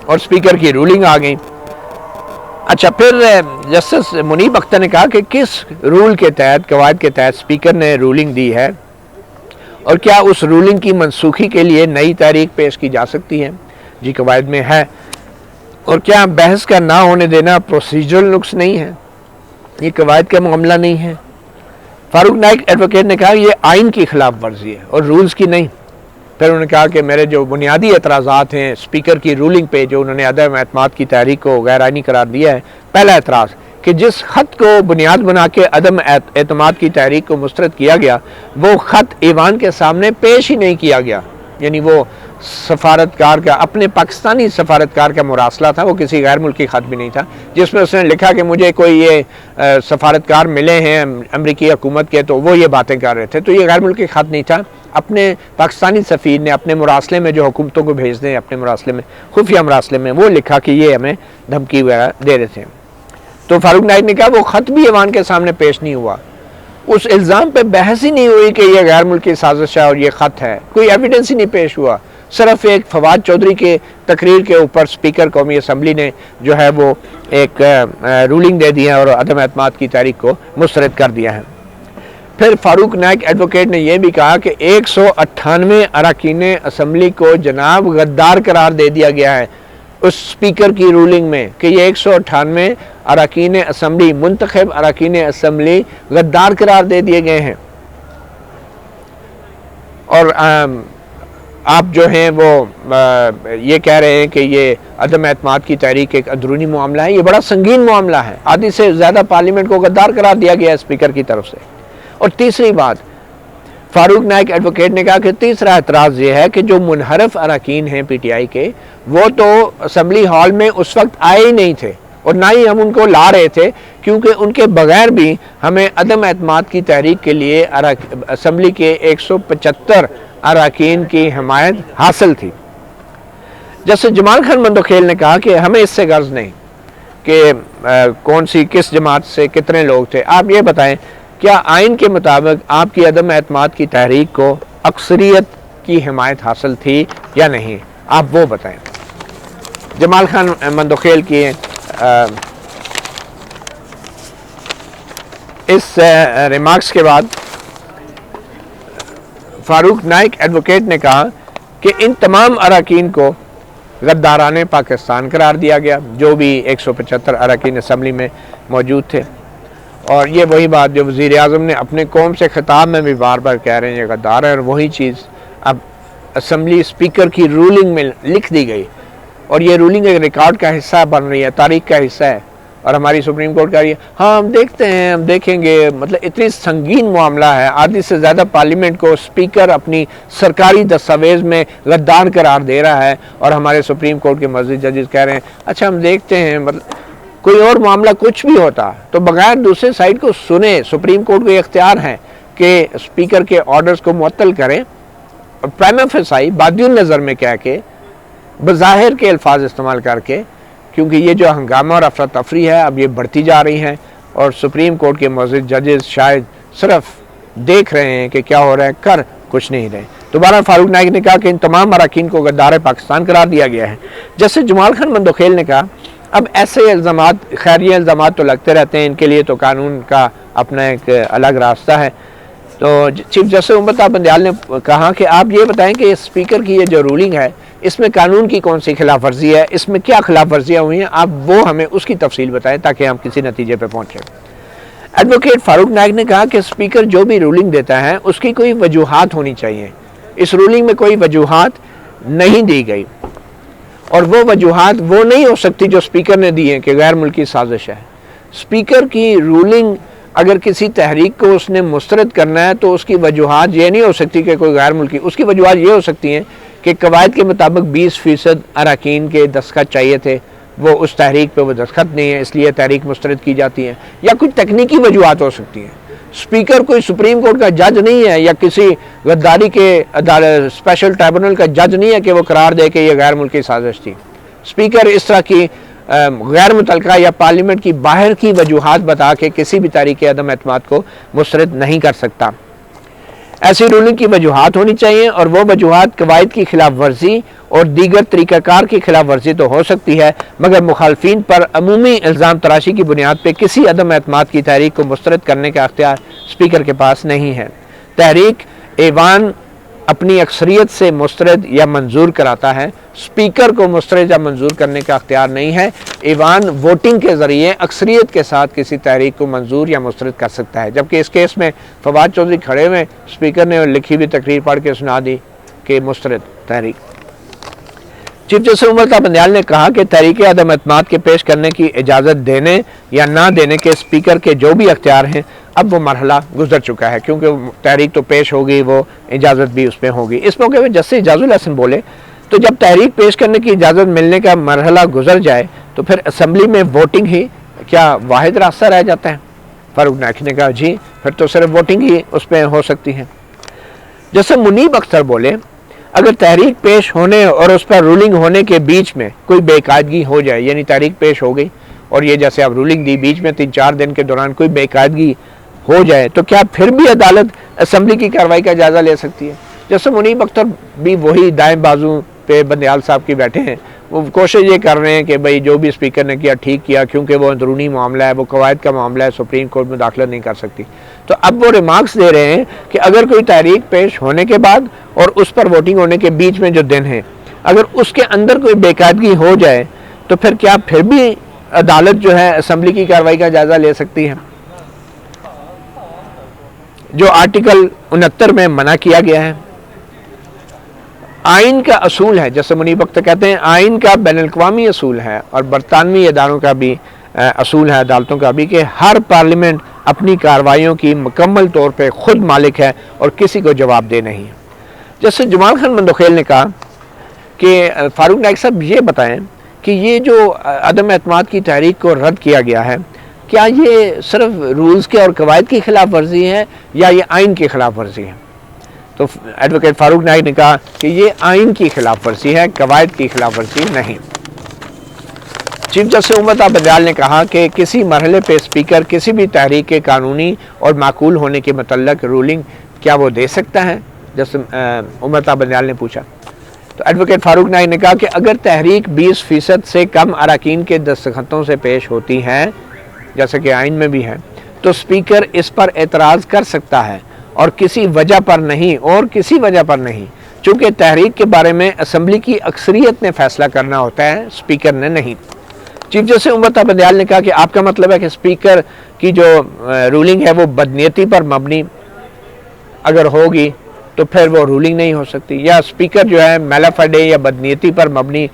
اور اسپیکر کی رولنگ آ گئی۔ اچھا، پھر جسٹس منیب اختر نے کہا کہ کس رول کے تحت، قواعد کے تحت اسپیکر نے رولنگ دی ہے اور کیا اس رولنگ کی منسوخی کے لیے نئی تحریک پیش کی جا سکتی ہے؟ جی قواعد میں ہے۔ اور کیا بحث کا نہ ہونے دینا پروسیجرل نقص نہیں ہے؟ یہ قواعد کا معاملہ نہیں ہے۔ فاروق نائک ایڈوکیٹ نے کہا یہ آئین کی خلاف ورزی ہے اور رولز کی نہیں۔ پھر انہوں نے کہا کہ میرے جو بنیادی اعتراضات ہیں اسپیکر کی رولنگ پہ، جو انہوں نے عدم اعتماد کی تحریک کو غیر آئینی قرار دیا ہے، پہلا اعتراض کہ جس خط کو بنیاد بنا کے عدم اعتماد کی تحریک کو مسترد کیا گیا وہ خط ایوان کے سامنے پیش ہی نہیں کیا گیا، یعنی وہ سفارتکار کا، اپنے پاکستانی سفارتکار کا مراسلہ تھا، وہ کسی غیر ملکی خط بھی نہیں تھا جس میں اس نے لکھا کہ مجھے کوئی یہ سفارتکار ملے ہیں امریکی حکومت کے تو وہ یہ باتیں کر رہے تھے، تو یہ غیر ملکی خط نہیں تھا۔ اپنے پاکستانی سفیر نے اپنے مراسلے میں جو حکومتوں کو بھیج دیں، اپنے مراسلے میں، خفیہ مراسلے میں، وہ لکھا کہ یہ ہمیں دھمکی وغیرہ دے رہے تھے۔ تو فاروق نائک نے کہا وہ خط بھی ایوان کے سامنے پیش نہیں ہوا، اس الزام پہ بحث ہی نہیں ہوئی کہ یہ غیر ملکی سازش ہے اور یہ خط ہے، کوئی ایویڈنس ہی نہیں پیش ہوا، صرف ایک فواد چودھری کے تقریر کے اوپر اسپیکر قومی اسمبلی نے جو ہے وہ ایک رولنگ دے دی ہے اور عدم اعتماد کی تحریک کو مسترد کر دیا ہے۔ پھر فاروق نائک ایڈوکیٹ نے یہ بھی کہا کہ 198 اراکین اسمبلی کو جناب غدار قرار دے دیا گیا ہے اس اسپیکر کی رولنگ میں، کہ یہ 198 اراکین اسمبلی، منتخب اراکین اسمبلی غدار قرار دے دیے گئے ہیں، اور آپ جو ہیں وہ یہ کہہ رہے ہیں کہ یہ عدم اعتماد کی تحریک ایک اندرونی معاملہ ہے، یہ بڑا سنگین معاملہ ہے، آدھی سے زیادہ پارلیمنٹ کو غدار قرار دیا گیا ہے اسپیکر کی طرف سے۔ اور تیسری بات، فاروق نائک ایڈوکیٹ نے کہا کہ تیسرا اعتراض یہ ہے کہ جو منحرف اراکین ہیں پی ٹی آئی کے، وہ تو اسمبلی ہال میں اس وقت آئے ہی نہیں تھے اور نہ ہی ہم ان کو لا رہے تھے، کیونکہ ان کے بغیر بھی ہمیں عدم اعتماد کی تحریک کے لیے اسمبلی کے 175 اراکین کی حمایت حاصل تھی۔ جیسے جمال خان مندوخیل نے کہا کہ ہمیں اس سے غرض نہیں کہ کون سی کس جماعت سے کتنے لوگ تھے، آپ یہ بتائیں کیا آئین کے مطابق آپ کی عدم اعتماد کی تحریک کو اکثریت کی حمایت حاصل تھی یا نہیں، آپ وہ بتائیں۔ جمال خان مندوخیل کی اس ریمارکس کے بعد فاروق نائک ایڈوکیٹ نے کہا کہ ان تمام اراکین کو غداران پاکستان قرار دیا گیا جو بھی 175 اراکین اسمبلی میں موجود تھے، اور یہ وہی بات جو وزیر اعظم نے اپنے قوم سے خطاب میں بھی بار بار کہہ رہے ہیں، یہ غدار ہے، اور وہی چیز اب اسمبلی اسپیکر کی رولنگ میں لکھ دی گئی، اور یہ رولنگ ایک ریکارڈ کا حصہ بن رہی ہے، تاریخ کا حصہ ہے، اور ہماری سپریم کورٹ کہہ رہی ہے ہاں ہم دیکھتے ہیں، ہم دیکھیں گے، مطلب اتنی سنگین معاملہ ہے، آدھی سے زیادہ پارلیمنٹ کو اسپیکر اپنی سرکاری دستاویز میں غدار قرار دے رہا ہے، اور ہمارے سپریم کورٹ کے مزید ججز کہہ رہے ہیں اچھا ہم دیکھتے ہیں، مطلب کوئی اور معاملہ کچھ بھی ہوتا تو بغیر دوسرے سائڈ کو سنے، سپریم کورٹ کو یہ اختیار ہے کہ اسپیکر کے آرڈرز کو معطل کریں، اور پرائما فیسائی بادی النظر میں کہہ کے، بظاہر کے الفاظ استعمال کر کے، کیونکہ یہ جو ہنگامہ اور افراتفری ہے اب یہ بڑھتی جا رہی ہیں، اور سپریم کورٹ کے معزز ججز شاید صرف دیکھ رہے ہیں کہ کیا ہو رہا ہے، کر کچھ نہیں رہے۔ دوبارہ فاروق نائک نے کہا کہ ان تمام اراکین کو غدار پاکستان قرار دیا گیا ہے۔ جیسے جمال خان مندوخیل نے کہا اب ایسے الزامات، خیریہ الزامات تو لگتے رہتے ہیں، ان کے لیے تو قانون کا اپنا ایک الگ راستہ ہے۔ تو چیف جسٹس امتا بندیال نے کہا کہ آپ یہ بتائیں کہ اسپیکر کی یہ جو رولنگ ہے اس میں قانون کی کون سی خلاف ورزی ہے، اس میں کیا خلاف ورزیاں ہوئی ہیں، آپ وہ ہمیں اس کی تفصیل بتائیں تاکہ ہم کسی نتیجے پہ پہنچیں۔ ایڈوکیٹ فاروق نائک نے کہا کہ اسپیکر جو بھی رولنگ دیتا ہے اس کی کوئی وجوہات ہونی چاہیے، اس رولنگ میں کوئی وجوہات نہیں دی گئی، اور وہ وجوہات وہ نہیں ہو سکتی جو اسپیکر نے دی ہیں کہ غیر ملکی سازش ہے۔ اسپیکر کی رولنگ اگر کسی تحریک کو اس نے مسترد کرنا ہے تو اس کی وجوہات یہ نہیں ہو سکتی کہ کوئی غیر ملکی، اس کی وجوہات یہ ہو سکتی ہیں کہ قواعد کے مطابق 20% اراکین کے دستخط چاہیے تھے، وہ اس تحریک پہ وہ دستخط نہیں ہے، اس لیے تحریک مسترد کی جاتی ہے، یا کچھ تکنیکی وجوہات ہو سکتی ہیں۔ اسپیکر کوئی سپریم کورٹ کا جج نہیں ہے یا کسی غداری کے اسپیشل ٹرائبونل کا جج نہیں ہے کہ وہ قرار دے کہ یہ غیر ملکی سازش تھی۔ اسپیکر اس طرح کی غیر متعلقہ یا پارلیمنٹ کی باہر کی وجوہات بتا کے کسی بھی تحریک عدم اعتماد کو مسترد نہیں کر سکتا۔ ایسی رولنگ کی وجوہات ہونی چاہیے، اور وہ وجوہات قواعد کی خلاف ورزی اور دیگر طریقہ کار کی خلاف ورزی تو ہو سکتی ہے، مگر مخالفین پر عمومی الزام تراشی کی بنیاد پہ کسی عدم اعتماد کی تحریک کو مسترد کرنے کا اختیار اسپیکر کے پاس نہیں ہے۔ تحریک ایوان اپنی اکثریت سے مسترد یا منظور کراتا ہے، اسپیکر کو مسترد یا منظور کرنے کا اختیار نہیں ہے۔ ایوان ووٹنگ کے ذریعے اکثریت کے ساتھ کسی تحریک کو منظور یا مسترد کر سکتا ہے، جبکہ اس کیس میں فواد چودھری کھڑے ہوئے، اسپیکر نے لکھی ہوئی تقریر پڑھ کے سنا دی کہ مسترد تحریک۔ چیف جسٹس عمر تا بندیال نے کہا کہ تحریک عدم اعتماد کے پیش کرنے کی اجازت دینے یا نہ دینے کے اسپیکر کے جو بھی اختیار ہیں اب وہ مرحلہ گزر چکا ہے، کیونکہ تحریک تو پیش ہوگی، وہ اجازت بھی اس میں ہوگی۔ اس موقع پہ جسٹس اعجاز الحسن بولے تو جب تحریک پیش کرنے کی اجازت ملنے کا مرحلہ گزر جائے تو پھر اسمبلی میں ووٹنگ ہی کیا واحد راستہ رہ جاتا ہے؟ فاروق نائک نے کہا جی، پھر تو صرف ووٹنگ ہی اس میں ہو سکتی ہے۔ جیسے منیب اختر بولے اگر تحریک پیش ہونے اور اس پر رولنگ ہونے کے بیچ میں کوئی بے قاعدگی ہو جائے، یعنی تحریک پیش ہو گئی اور یہ جیسے اب رولنگ دی، بیچ میں 3-4 دن کے دوران کوئی بے قاعدگی ہو جائے تو کیا پھر بھی عدالت اسمبلی کی کارروائی کا جائزہ لے سکتی ہے؟ جیسے منیب اختر بھی وہی دائیں بازو پہ بندیال صاحب کی بیٹھے ہیں، وہ کوشش یہ کر رہے ہیں کہ بھئی جو بھی اسپیکر نے کیا ٹھیک کیا، کیونکہ وہ اندرونی معاملہ ہے، وہ قواعد کا معاملہ ہے، سپریم کورٹ میں داخلت نہیں کر سکتی۔ تو اب وہ ریمارکس دے رہے ہیں کہ اگر کوئی تحریک پیش ہونے کے بعد اور اس پر ووٹنگ ہونے کے بیچ میں جو دن ہے، اگر اس کے اندر کوئی بے قاعدگی ہو جائے تو پھر کیا پھر بھی عدالت جو ہے اسمبلی کی کارروائی کا جائزہ لے سکتی ہے؟ جو آرٹیکل 69 میں منع کیا گیا ہے، آئین کا اصول ہے، جیسے منیب اختر کہتے ہیں آئین کا بین الاقوامی اصول ہے اور برطانوی اداروں کا بھی اصول ہے، عدالتوں کا بھی، کہ ہر پارلیمنٹ اپنی کارروائیوں کی مکمل طور پہ خود مالک ہے اور کسی کو جواب دہ نہیں ہے۔ جیسے جمال خان مندوخیل نے کہا کہ فاروق نائک صاحب یہ بتائیں کہ یہ جو عدم اعتماد کی تحریک کو رد کیا گیا ہے، کیا یہ صرف رولز کے اور قواعد کی خلاف ورزی ہے یا یہ آئین کی خلاف ورزی ہے؟ تو ایڈوکیٹ فاروق نائک نے کہا کہ یہ آئین کی خلاف ورزی ہے، قواعد کی خلاف ورزی نہیں۔ چیف جسٹس عمر تا بندیال نے کہا کہ کسی مرحلے پہ اسپیکر کسی بھی تحریک کے قانونی اور معقول ہونے کے متعلق رولنگ کیا وہ دے سکتا ہے؟ جیسے عمر تا بندیال نے پوچھا تو ایڈوکیٹ فاروق نائک نے کہا کہ اگر تحریک 20% سے کم اراکین کے دستخطوں سے پیش ہوتی ہے، جیسے کہ آئین میں بھی ہے، تو اسپیکر اس پر اعتراض کر سکتا ہے اور کسی وجہ پر نہیں، چونکہ تحریک کے بارے میں اسمبلی کی اکثریت نے فیصلہ کرنا ہوتا ہے، اسپیکر نے نہیں۔ چیف جسٹس عمر تا بندیال نے کہا کہ آپ کا مطلب ہے کہ اسپیکر کی جو رولنگ ہے وہ بدنیتی پر مبنی اگر ہوگی تو پھر وہ رولنگ نہیں ہو سکتی، یا اسپیکر جو ہے میلا فائڈے یا بدنیتی پر مبنی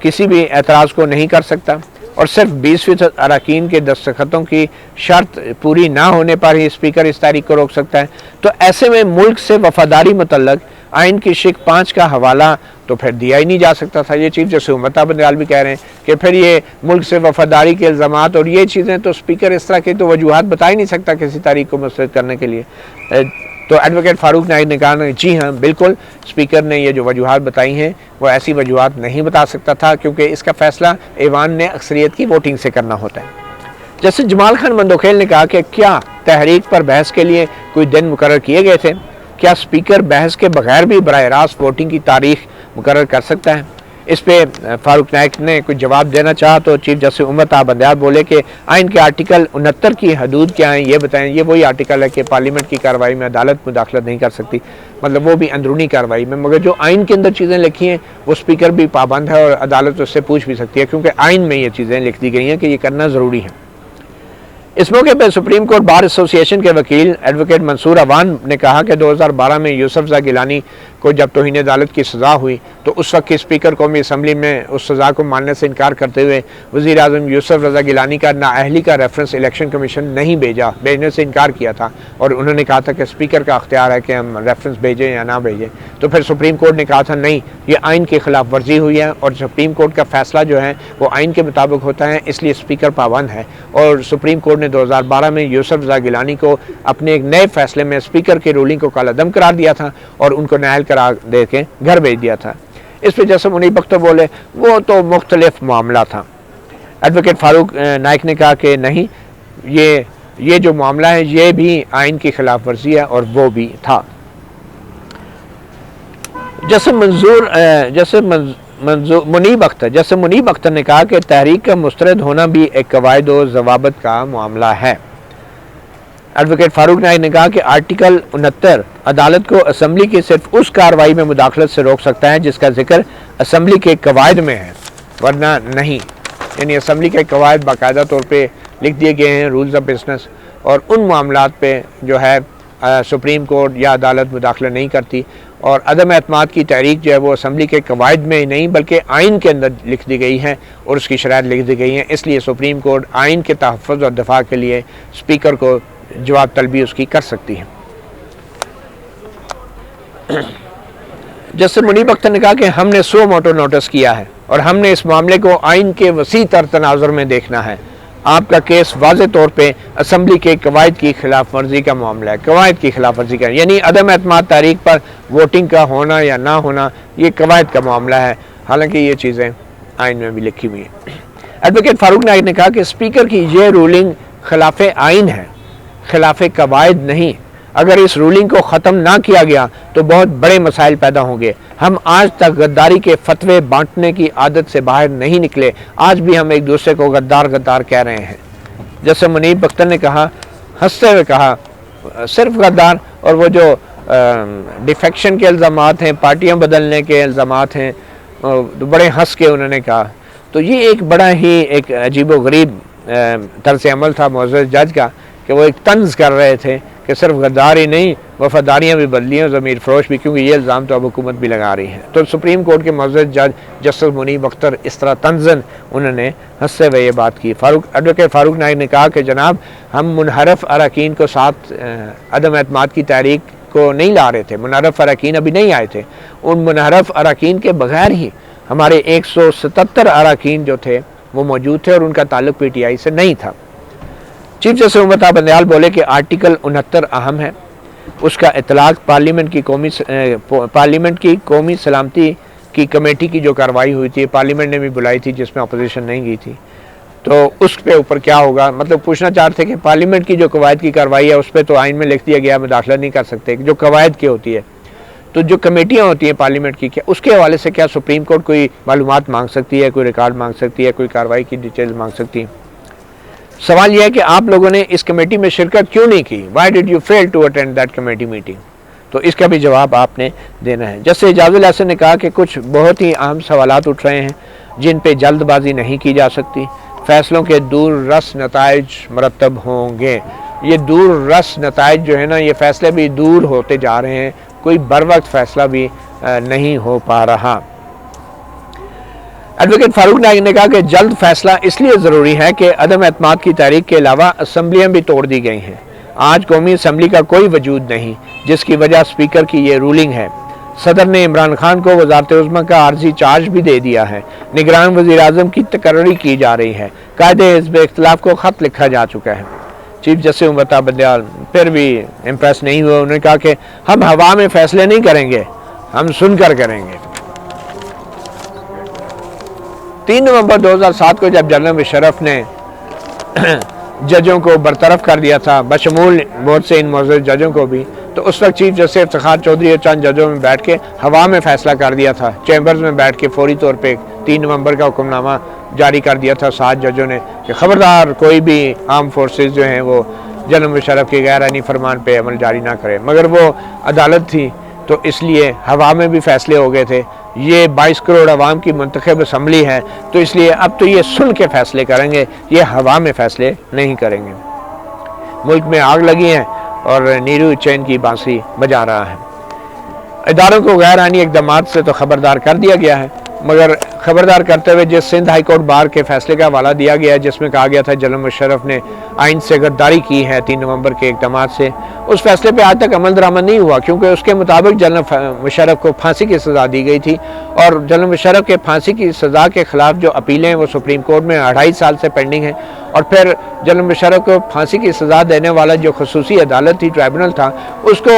کسی بھی اعتراض کو نہیں کر سکتا اور صرف 20% اراکین کے دستخطوں کی شرط پوری نہ ہونے پر ہی اسپیکر اس تحریک کو روک سکتا ہے۔ تو ایسے میں ملک سے وفاداری متعلق آئین کی شق 5 کا حوالہ تو پھر دیا ہی نہیں جا سکتا تھا۔ یہ چیف جسٹس عمر تا بندیال بھی کہہ رہے ہیں کہ پھر یہ ملک سے وفاداری کے الزامات اور یہ چیزیں تو اسپیکر اس طرح کی تو وجوہات بتا ہی نہیں سکتا کسی تحریک کو مسترد کرنے کے لیے۔ تو ایڈوکیٹ فاروق نائک نے کہا جی ہاں بالکل، اسپیکر نے یہ جو وجوہات بتائی ہیں وہ ایسی وجوہات نہیں بتا سکتا تھا، کیونکہ اس کا فیصلہ ایوان نے اکثریت کی ووٹنگ سے کرنا ہوتا ہے۔ جیسے جمال خان مندوخیل نے کہا کہ کیا تحریک پر بحث کے لیے کوئی دن مقرر کیے گئے تھے؟ کیا اسپیکر بحث کے بغیر بھی براہ راست ووٹنگ کی تاریخ مقرر کر سکتا ہے؟ اس پہ فاروق نائک نے کوئی جواب دینا چاہا تو چیف جسٹس عمر تا بندیال بولے کہ آئین کے آرٹیکل 69 کی حدود کیا ہیں یہ بتائیں۔ یہ وہی آرٹیکل ہے کہ پارلیمنٹ کی کارروائی میں عدالت مداخلت نہیں کر سکتی، مطلب وہ بھی اندرونی کارروائی میں، مگر جو آئین کے اندر چیزیں لکھی ہیں وہ اسپیکر بھی پابند ہے اور عدالت اس سے پوچھ بھی سکتی ہے، کیونکہ آئین میں یہ چیزیں لکھ دی گئی ہیں کہ یہ کرنا ضروری ہے۔ اس موقع پہ سپریم کورٹ بار ایسوسی ایشن کے وکیل ایڈوکیٹ منصور اوان نے کہا کہ 2012 میں یوسف زائی گیلانی کو جب توہین عدالت کی سزا ہوئی تو اس وقت کے اسپیکر قومی اسمبلی میں اس سزا کو ماننے سے انکار کرتے ہوئے وزیر اعظم یوسف رضا گیلانی کا نااہلی کا ریفرنس الیکشن کمیشن نہیں بھیجنے سے انکار کیا تھا، اور انہوں نے کہا تھا کہ اسپیکر کا اختیار ہے کہ ہم ریفرنس بھیجیں یا نہ بھیجیں۔ تو پھر سپریم کورٹ نے کہا تھا نہیں، یہ آئین کی خلاف ورزی ہوئی ہے، اور سپریم کورٹ کا فیصلہ جو ہے وہ آئین کے مطابق ہوتا ہے، اس لیے اسپیکر پابند ہے۔ اور سپریم کورٹ نے 2012 میں یوسف رضا گیلانی کو اپنے ایک نئے فیصلے میں اسپیکر کی رولنگ کو کالعدم قرار دیا تھا اور ان کو نااہل قرار دے کے گھر بھیج دیا تھا۔ اس پہ جیسے منیب اختر بولے وہ تو مختلف معاملہ تھا۔ ایڈوکیٹ فاروق نائک نے کہا کہ نہیں، یہ جو معاملہ ہے یہ بھی آئین کی خلاف ورزی ہے اور وہ بھی تھا۔ جیسے منیب اختر نے کہا کہ تحریک کا مسترد ہونا بھی ایک قواعد و ضوابط کا معاملہ ہے۔ ایڈوکیٹ فاروق نائک نے کہا کہ آرٹیکل 69 عدالت کو اسمبلی کی صرف اس کارروائی میں مداخلت سے روک سکتا ہے جس کا ذکر اسمبلی کے قواعد میں ہے، ورنہ نہیں۔ یعنی اسمبلی کے قواعد باقاعدہ طور پہ لکھ دیے گئے ہیں، رولز آف بزنس، اور ان معاملات پہ جو ہے سپریم کورٹ یا عدالت مداخلہ نہیں کرتی۔ اور عدم اعتماد کی تحریک جو ہے وہ اسمبلی کے قواعد میں ہی نہیں بلکہ آئین کے اندر لکھ دی گئی ہے اور اس کی شرائط لکھ دی گئی ہیں، اس لیے سپریم کورٹ آئین کے تحفظ اور دفاع کے لیے اسپیکر کو جواب طلبی اس کی کر سکتی ہے۔ جیسے منیب اختر نے کہا کہ ہم نے سو موٹو نوٹس کیا ہے اور ہم نے اس معاملے کو آئین کے وسیع تر تناظر میں دیکھنا ہے۔ آپ کا کیس واضح طور پہ اسمبلی کے قواعد کی خلاف ورزی کا معاملہ ہے، قواعد کی خلاف ورزی کا، یعنی عدم اعتماد تحریک پر ووٹنگ کا ہونا یا نہ ہونا یہ قواعد کا معاملہ ہے، حالانکہ یہ چیزیں آئین میں بھی لکھی ہوئی ہیں۔ ایڈوکیٹ فاروق نائک نے کہا کہ اسپیکر کی یہ رولنگ خلاف آئین ہے، خلاف قواعد نہیں۔ اگر اس رولنگ کو ختم نہ کیا گیا تو بہت بڑے مسائل پیدا ہوں گے۔ ہم آج تک غداری کے فتوے بانٹنے کی عادت سے باہر نہیں نکلے، آج بھی ہم ایک دوسرے کو غدار غدار کہہ رہے ہیں۔ جیسے منیب اختر نے کہا، ہنستے ہوئے کہا، صرف غدار، اور وہ جو ڈیفیکشن کے الزامات ہیں، پارٹیاں بدلنے کے الزامات ہیں، بڑے ہنس کے انہوں نے کہا۔ تو یہ ایک بڑا ہی ایک عجیب و غریب طرز عمل تھا معزز جج کا کہ وہ ایک طنز کر رہے تھے کہ صرف غدار ہی نہیں، وفاداریاں بھی بدلی ہیں، ضمیر فروش بھی، کیونکہ یہ الزام تو اب حکومت بھی لگا رہی ہے۔ تو سپریم کورٹ کے معزز جج جسٹس منیب اختر اس طرح طنزاً انہوں نے ہنستے ہوئے یہ بات کی۔ ایڈوکیٹ فاروق نائک نے کہا کہ جناب ہم منحرف اراکین کو ساتھ عدم اعتماد کی تحریک کو نہیں لا رہے تھے، منحرف اراکین ابھی نہیں آئے تھے، ان منحرف اراکین کے بغیر ہی ہمارے 177 اراکین جو تھے وہ موجود تھے اور ان کا تعلق پی ٹی آئی سے نہیں تھا۔ چیف جسٹس عمر بندیال بولے کہ آرٹیکل 69 اہم ہے، اس کا اطلاق پارلیمنٹ کی قومی سلامتی کی کمیٹی کی جو کارروائی ہوئی تھی، پارلیمنٹ نے بھی بلائی تھی جس میں اپوزیشن نہیں گئی تھی، تو اس پہ اوپر کیا ہوگا، مطلب پوچھنا چاہتے کہ پارلیمنٹ کی جو قواعد کی کارروائی ہے اس پہ تو آئین میں لکھ دیا گیا مداخلہ نہیں کر سکتے، جو قواعد کی ہوتی ہے، تو جو کمیٹیاں ہوتی ہیں پارلیمنٹ کی، کیا اس کے حوالے سے کیا سپریم کورٹ کوئی معلومات مانگ سکتی ہے، کوئی ریکارڈ مانگ سکتی ہے، کوئی کارروائی کی ڈیٹیل مانگ سکتی ہے؟ سوال یہ ہے کہ آپ لوگوں نے اس کمیٹی میں شرکت کیوں نہیں کی؟ Why did you fail to attend that committee meeting؟ تو اس کا بھی جواب آپ نے دینا ہے۔ جیسے اعجاز الحسن نے کہا کہ کچھ بہت ہی اہم سوالات اٹھ رہے ہیں جن پہ جلد بازی نہیں کی جا سکتی، فیصلوں کے دور رس نتائج مرتب ہوں گے۔ یہ دور رس نتائج جو ہے نا، یہ فیصلے بھی دور ہوتے جا رہے ہیں، کوئی بر وقت فیصلہ بھی نہیں ہو پا رہا۔ ایڈوکیٹ فاروق نائک نے کہا کہ جلد فیصلہ اس لیے ضروری ہے کہ عدم اعتماد کی تحریک کے علاوہ اسمبلیاں بھی توڑ دی گئی ہیں۔ آج قومی اسمبلی کا کوئی وجود نہیں، جس کی وجہ اسپیکر کی یہ رولنگ ہے۔ صدر نے عمران خان کو وزارت عظمیٰ کا عارضی چارج بھی دے دیا ہے۔ نگران وزیر اعظم کی تقرری کی جا رہی ہے۔ قائد حزب اختلاف کو خط لکھا جا چکا ہے۔ چیف جسٹس عمر بندیال پھر بھی امپریس نہیں ہوئے، انہوں نے کہا کہ ہم ہوا میں فیصلے نہیں کریں گے، ہم سن کر کریں گے۔ 3 نومبر 2007 کو جب جنرل مشرف نے ججوں کو برطرف کر دیا تھا، بشمول بہت سے ان معزز ججوں کو بھی، تو اس وقت چیف جسٹس افتخار چودھری اور چند ججوں میں بیٹھ کے ہوا میں فیصلہ کر دیا تھا۔ چیمبرز میں بیٹھ کے فوری طور پہ 3 نومبر کا حکم نامہ جاری کر دیا تھا 7 ججوں نے کہ خبردار کوئی بھی آرم فورسز جو ہیں وہ جنرل مشرف کے غیر آئینی فرمان پہ عمل جاری نہ کرے، مگر وہ عدالت تھی تو اس لیے ہوا میں بھی فیصلے ہو گئے تھے۔ یہ 22 کروڑ عوام کی منتخب اسمبلی ہے، تو اس لیے اب تو یہ سن کے فیصلے کریں گے، یہ ہوا میں فیصلے نہیں کریں گے۔ ملک میں آگ لگی ہے اور نیرو چین کی بانسری بجا رہا ہے۔ اداروں کو غیر آئینی اقدامات سے تو خبردار کر دیا گیا ہے، مگر خبردار کرتے ہوئے جس سندھ ہائی کورٹ بار کے فیصلے کا حوالہ دیا گیا ہے جس میں کہا گیا تھا جنرل مشرف نے آئین سے غداری کی ہے 3 نومبر کے اقدامات سے، اس فیصلے پہ آج تک عمل درآمد نہیں ہوا، کیونکہ اس کے مطابق جنرل مشرف کو پھانسی کی سزا دی گئی تھی، اور جنرل مشرف کے پھانسی کی سزا کے خلاف جو اپیلیں ہیں وہ سپریم کورٹ میں 2.5 سال سے پینڈنگ ہیں، اور پھر جنرل مشرف کو پھانسی کی سزا دینے والا جو خصوصی عدالت تھی، ٹرائبونل تھا، اس کو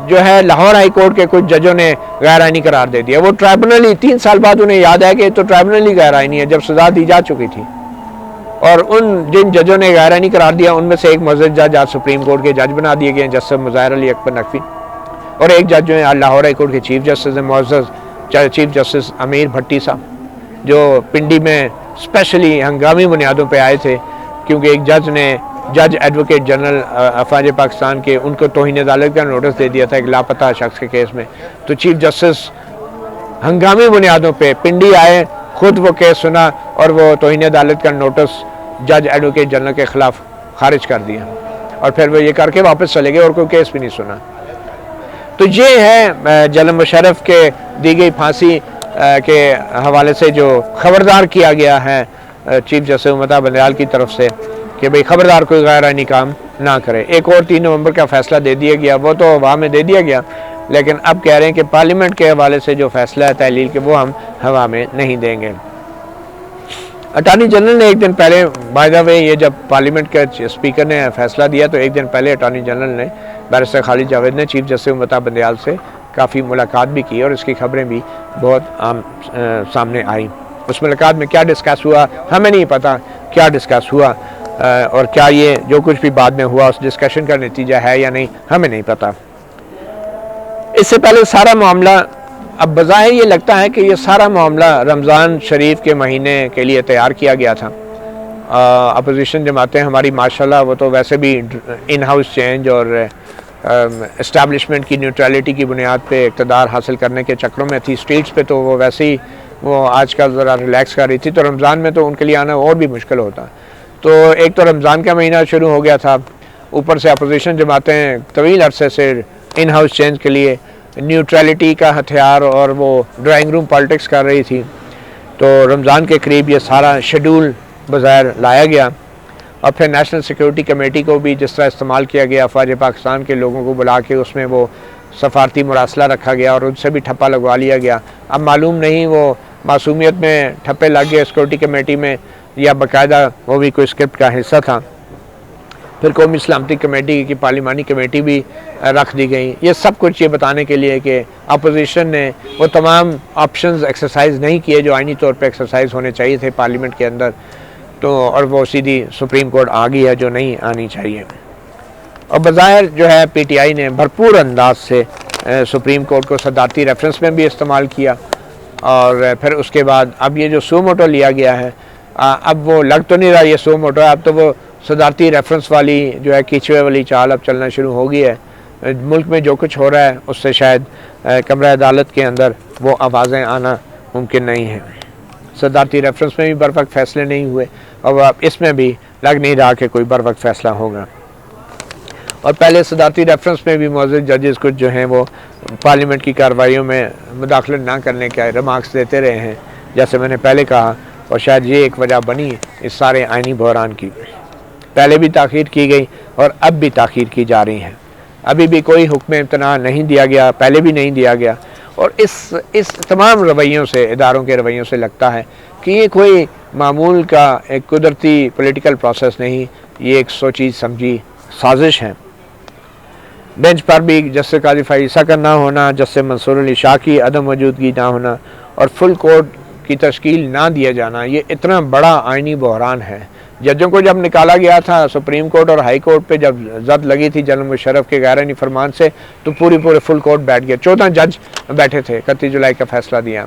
جو ہے لاہور ہائی کورٹ کے کچھ ججوں نے غیر آئینی قرار دے دیا۔ وہ ٹرائبونل ہی 3 سال بعد انہیں یاد ہے کہ تو ٹرائبونل ہی غیر آئینی ہے جب سزا دی جا چکی تھی، اور جن ججوں نے غیر آئینی قرار دیا ان میں سے ایک معزز جج آج سپریم کورٹ کے جج بنا دیے گئے ہیں، جسٹس مظاہر علی اکبر نقوی، اور ایک جج جو ہیں لاہور ہائی کورٹ کے چیف جسٹس ہیں معزز چیف جسٹس امیر بھٹی صاحب، جو پنڈی میں اسپیشلی ہنگامی بنیادوں پہ آئے تھے، کیونکہ ایک جج نے جج ایڈوکیٹ جنرل افواج پاکستان کے ان کو توہین عدالت کا نوٹس دے دیا تھا ایک لاپتہ شخص کے کیس میں، تو چیف جسٹس ہنگامی بنیادوں پہ پنڈی آئے، خود وہ کیس سنا اور وہ توہین عدالت کا نوٹس جج ایڈوکیٹ جنرل کے خلاف خارج کر دیا، اور پھر وہ یہ کر کے واپس چلے گئے اور کوئی کیس بھی نہیں سنا۔ تو یہ ہے جنرل مشرف کے دی گئی پھانسی کے حوالے سے جو خبردار کیا گیا ہے چیف جسٹس ممتا بندیال کی طرف سے کہ بھئی خبردار کوئی غیر آئینی کام نہ کرے۔ ایک اور 3 نومبر کا فیصلہ دے دیا گیا، وہ تو ہوا میں دے دیا گیا، لیکن اب کہہ رہے ہیں کہ پارلیمنٹ کے حوالے سے جو فیصلہ ہے تحلیل کے وہ ہم ہوا میں نہیں دیں گے۔ اٹارنی جنرل نے ایک دن پہلے بائی دا وے یہ جب پارلیمنٹ کے اسپیکر نے فیصلہ دیا تو ایک دن پہلے اٹارنی جنرل نے بیرسٹر خالد جاوید نے چیف جسٹس ممتا بندیال سے کافی ملاقات بھی کی اور اس کی خبریں بھی بہت عام سامنے آئیں۔ اس ملاقات میں کیا ڈسکس ہوا ہمیں نہیں پتہ، کیا ڈسکس ہوا اور کیا یہ جو کچھ بھی بعد میں ہوا اس ڈسکشن کا نتیجہ ہے یا نہیں ہمیں نہیں پتہ۔ اس سے پہلے سارا معاملہ اب بظاہر یہ لگتا ہے کہ یہ سارا معاملہ رمضان شریف کے مہینے کے لیے تیار کیا گیا تھا۔ اپوزیشن جماعتیں ہماری ماشاءاللہ وہ تو ویسے بھی ان ہاؤس چینج اور اسٹیبلشمنٹ کی نیوٹرلٹی کی بنیاد پہ اقتدار حاصل کرنے کے چکروں میں تھی، اسٹریٹس پہ تو وہ ویسے ہی وہ آج کل ذرا ریلیکس کر رہی تھی، تو رمضان میں تو ان کے لیے آنا اور بھی مشکل ہوتا۔ تو ایک تو رمضان کا مہینہ شروع ہو گیا تھا، اوپر سے اپوزیشن جماعتیں طویل عرصے سے ان ہاؤس چینج کے لیے نیوٹرلٹی کا ہتھیار اور وہ ڈرائنگ روم پالیٹکس کر رہی تھی، تو رمضان کے قریب یہ سارا شیڈول بظاہر لایا گیا، اور پھر نیشنل سیکیورٹی کمیٹی کو بھی جس طرح استعمال کیا گیا، افواج پاکستان کے لوگوں کو بلا کے اس میں وہ سفارتی مراسلہ رکھا گیا اور ان سے بھی ٹھپا لگوا لیا گیا۔ اب معلوم نہیں وہ معصومیت میں ٹھپے لگ گئے سیکورٹی کمیٹی میں یا باقاعدہ وہ بھی کوئی اسکرپٹ کا حصہ تھا۔ پھر قومی سلامتی کمیٹی کی پارلیمانی کمیٹی بھی رکھ دی گئی۔ یہ سب کچھ یہ بتانے کے لیے کہ اپوزیشن نے وہ تمام آپشنز ایکسرسائز نہیں کیے جو آئینی طور پہ ایکسرسائز ہونے چاہیے تھے پارلیمنٹ کے اندر، تو اور وہ سیدھی سپریم کورٹ آ گئی ہے جو نہیں آنی چاہیے۔ اور بظاہر جو ہے پی ٹی آئی نے بھرپور انداز سے سپریم کورٹ کو صدارتی ریفرنس میں بھی استعمال کیا، اور پھر اس کے بعد اب یہ جو سو موٹو لیا گیا ہے، اب وہ لگ تو نہیں رہا یہ سو موٹو ہے، اب تو وہ صدارتی ریفرنس والی جو ہے کیچوے والی چال اب چلنا شروع ہو گئی ہے۔ ملک میں جو کچھ ہو رہا ہے اس سے شاید کمرہ عدالت کے اندر وہ آوازیں آنا ممکن نہیں ہے۔ صدارتی ریفرنس میں بھی بر وقت فیصلے نہیں ہوئے، اور اب اس میں بھی لگ نہیں رہا کہ کوئی بر وقت فیصلہ ہوگا۔ اور پہلے صدارتی ریفرنس میں بھی معزز ججز کچھ جو ہیں وہ پارلیمنٹ کی کارروائیوں میں مداخلت نہ کرنے کے ریمارکس دیتے رہے ہیں، جیسے میں نے پہلے کہا، اور شاید یہ ایک وجہ بنی اس سارے آئینی بحران کی۔ پہلے بھی تاخیر کی گئی اور اب بھی تاخیر کی جا رہی ہے، ابھی بھی کوئی حکم امتناع نہیں دیا گیا، پہلے بھی نہیں دیا گیا، اور اس تمام رویوں سے، اداروں کے رویوں سے لگتا ہے کہ یہ کوئی معمول کا ایک قدرتی پولیٹیکل پروسیس نہیں، یہ ایک سوچی سمجھی سازش ہے۔ بینچ پر بھی جسٹس قاضی فائز عیسیٰ کا نہ ہونا، جسٹس منصور علی شاہ کی عدم موجودگی نہ ہونا، اور فل کورٹ کی تشکیل نہ دیا جانا، یہ اتنا بڑا آئینی بحران ہے۔ ججوں کو جب نکالا گیا تھا سپریم کورٹ اور ہائی کورٹ پہ، جب زد لگی تھی جنرل مشرف کے غیر آئینی فرمان سے، تو پورے فل کورٹ بیٹھ گئے، 14 جج بیٹھے تھے 31 جولائی کا فیصلہ دیا۔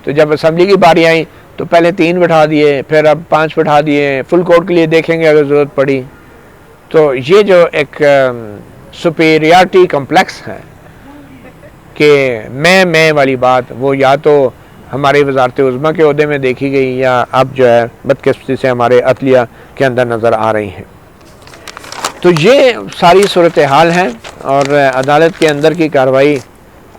تو جب اسمبلی کی باری آئی تو پہلے 3 بٹھا دیے، پھر اب 5 بٹھا دیے، فل کورٹ کے لیے دیکھیں گے اگر ضرورت پڑی۔ تو یہ جو ایک سپیریارٹی کمپلیکس ہے کہ میں والی بات، وہ یا تو ہمارے وزارت عظمیٰ کے عہدے میں دیکھی گئی یا اب جو ہے بدقسمتی سے ہمارے عدلیہ کے اندر نظر آ رہی ہیں۔ تو یہ ساری صورتحال ہے، اور عدالت کے اندر کی کارروائی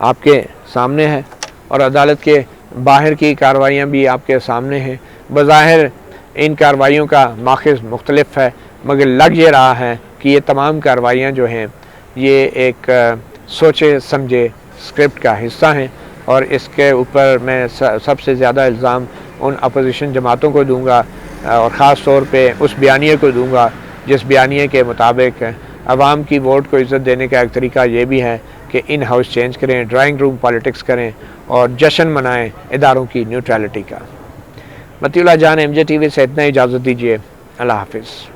آپ کے سامنے ہے اور عدالت کے باہر کی کارروائیاں بھی آپ کے سامنے ہیں۔ بظاہر ان کارروائیوں کا ماخذ مختلف ہے، مگر لگ یہ رہا ہے کہ یہ تمام کارروائیاں جو ہیں یہ ایک سوچے سمجھے اسکرپٹ کا حصہ ہیں، اور اس کے اوپر میں سب سے زیادہ الزام ان اپوزیشن جماعتوں کو دوں گا، اور خاص طور پہ اس بیانیے کو دوں گا جس بیانیے کے مطابق عوام کی ووٹ کو عزت دینے کا ایک طریقہ یہ بھی ہے کہ ان ہاؤس چینج کریں، ڈرائنگ روم پالیٹکس کریں اور جشن منائیں اداروں کی نیوٹرلٹی کا۔ مطیع اللہ جان، MJ TV سے اتنا اجازت دیجیے۔ اللہ حافظ۔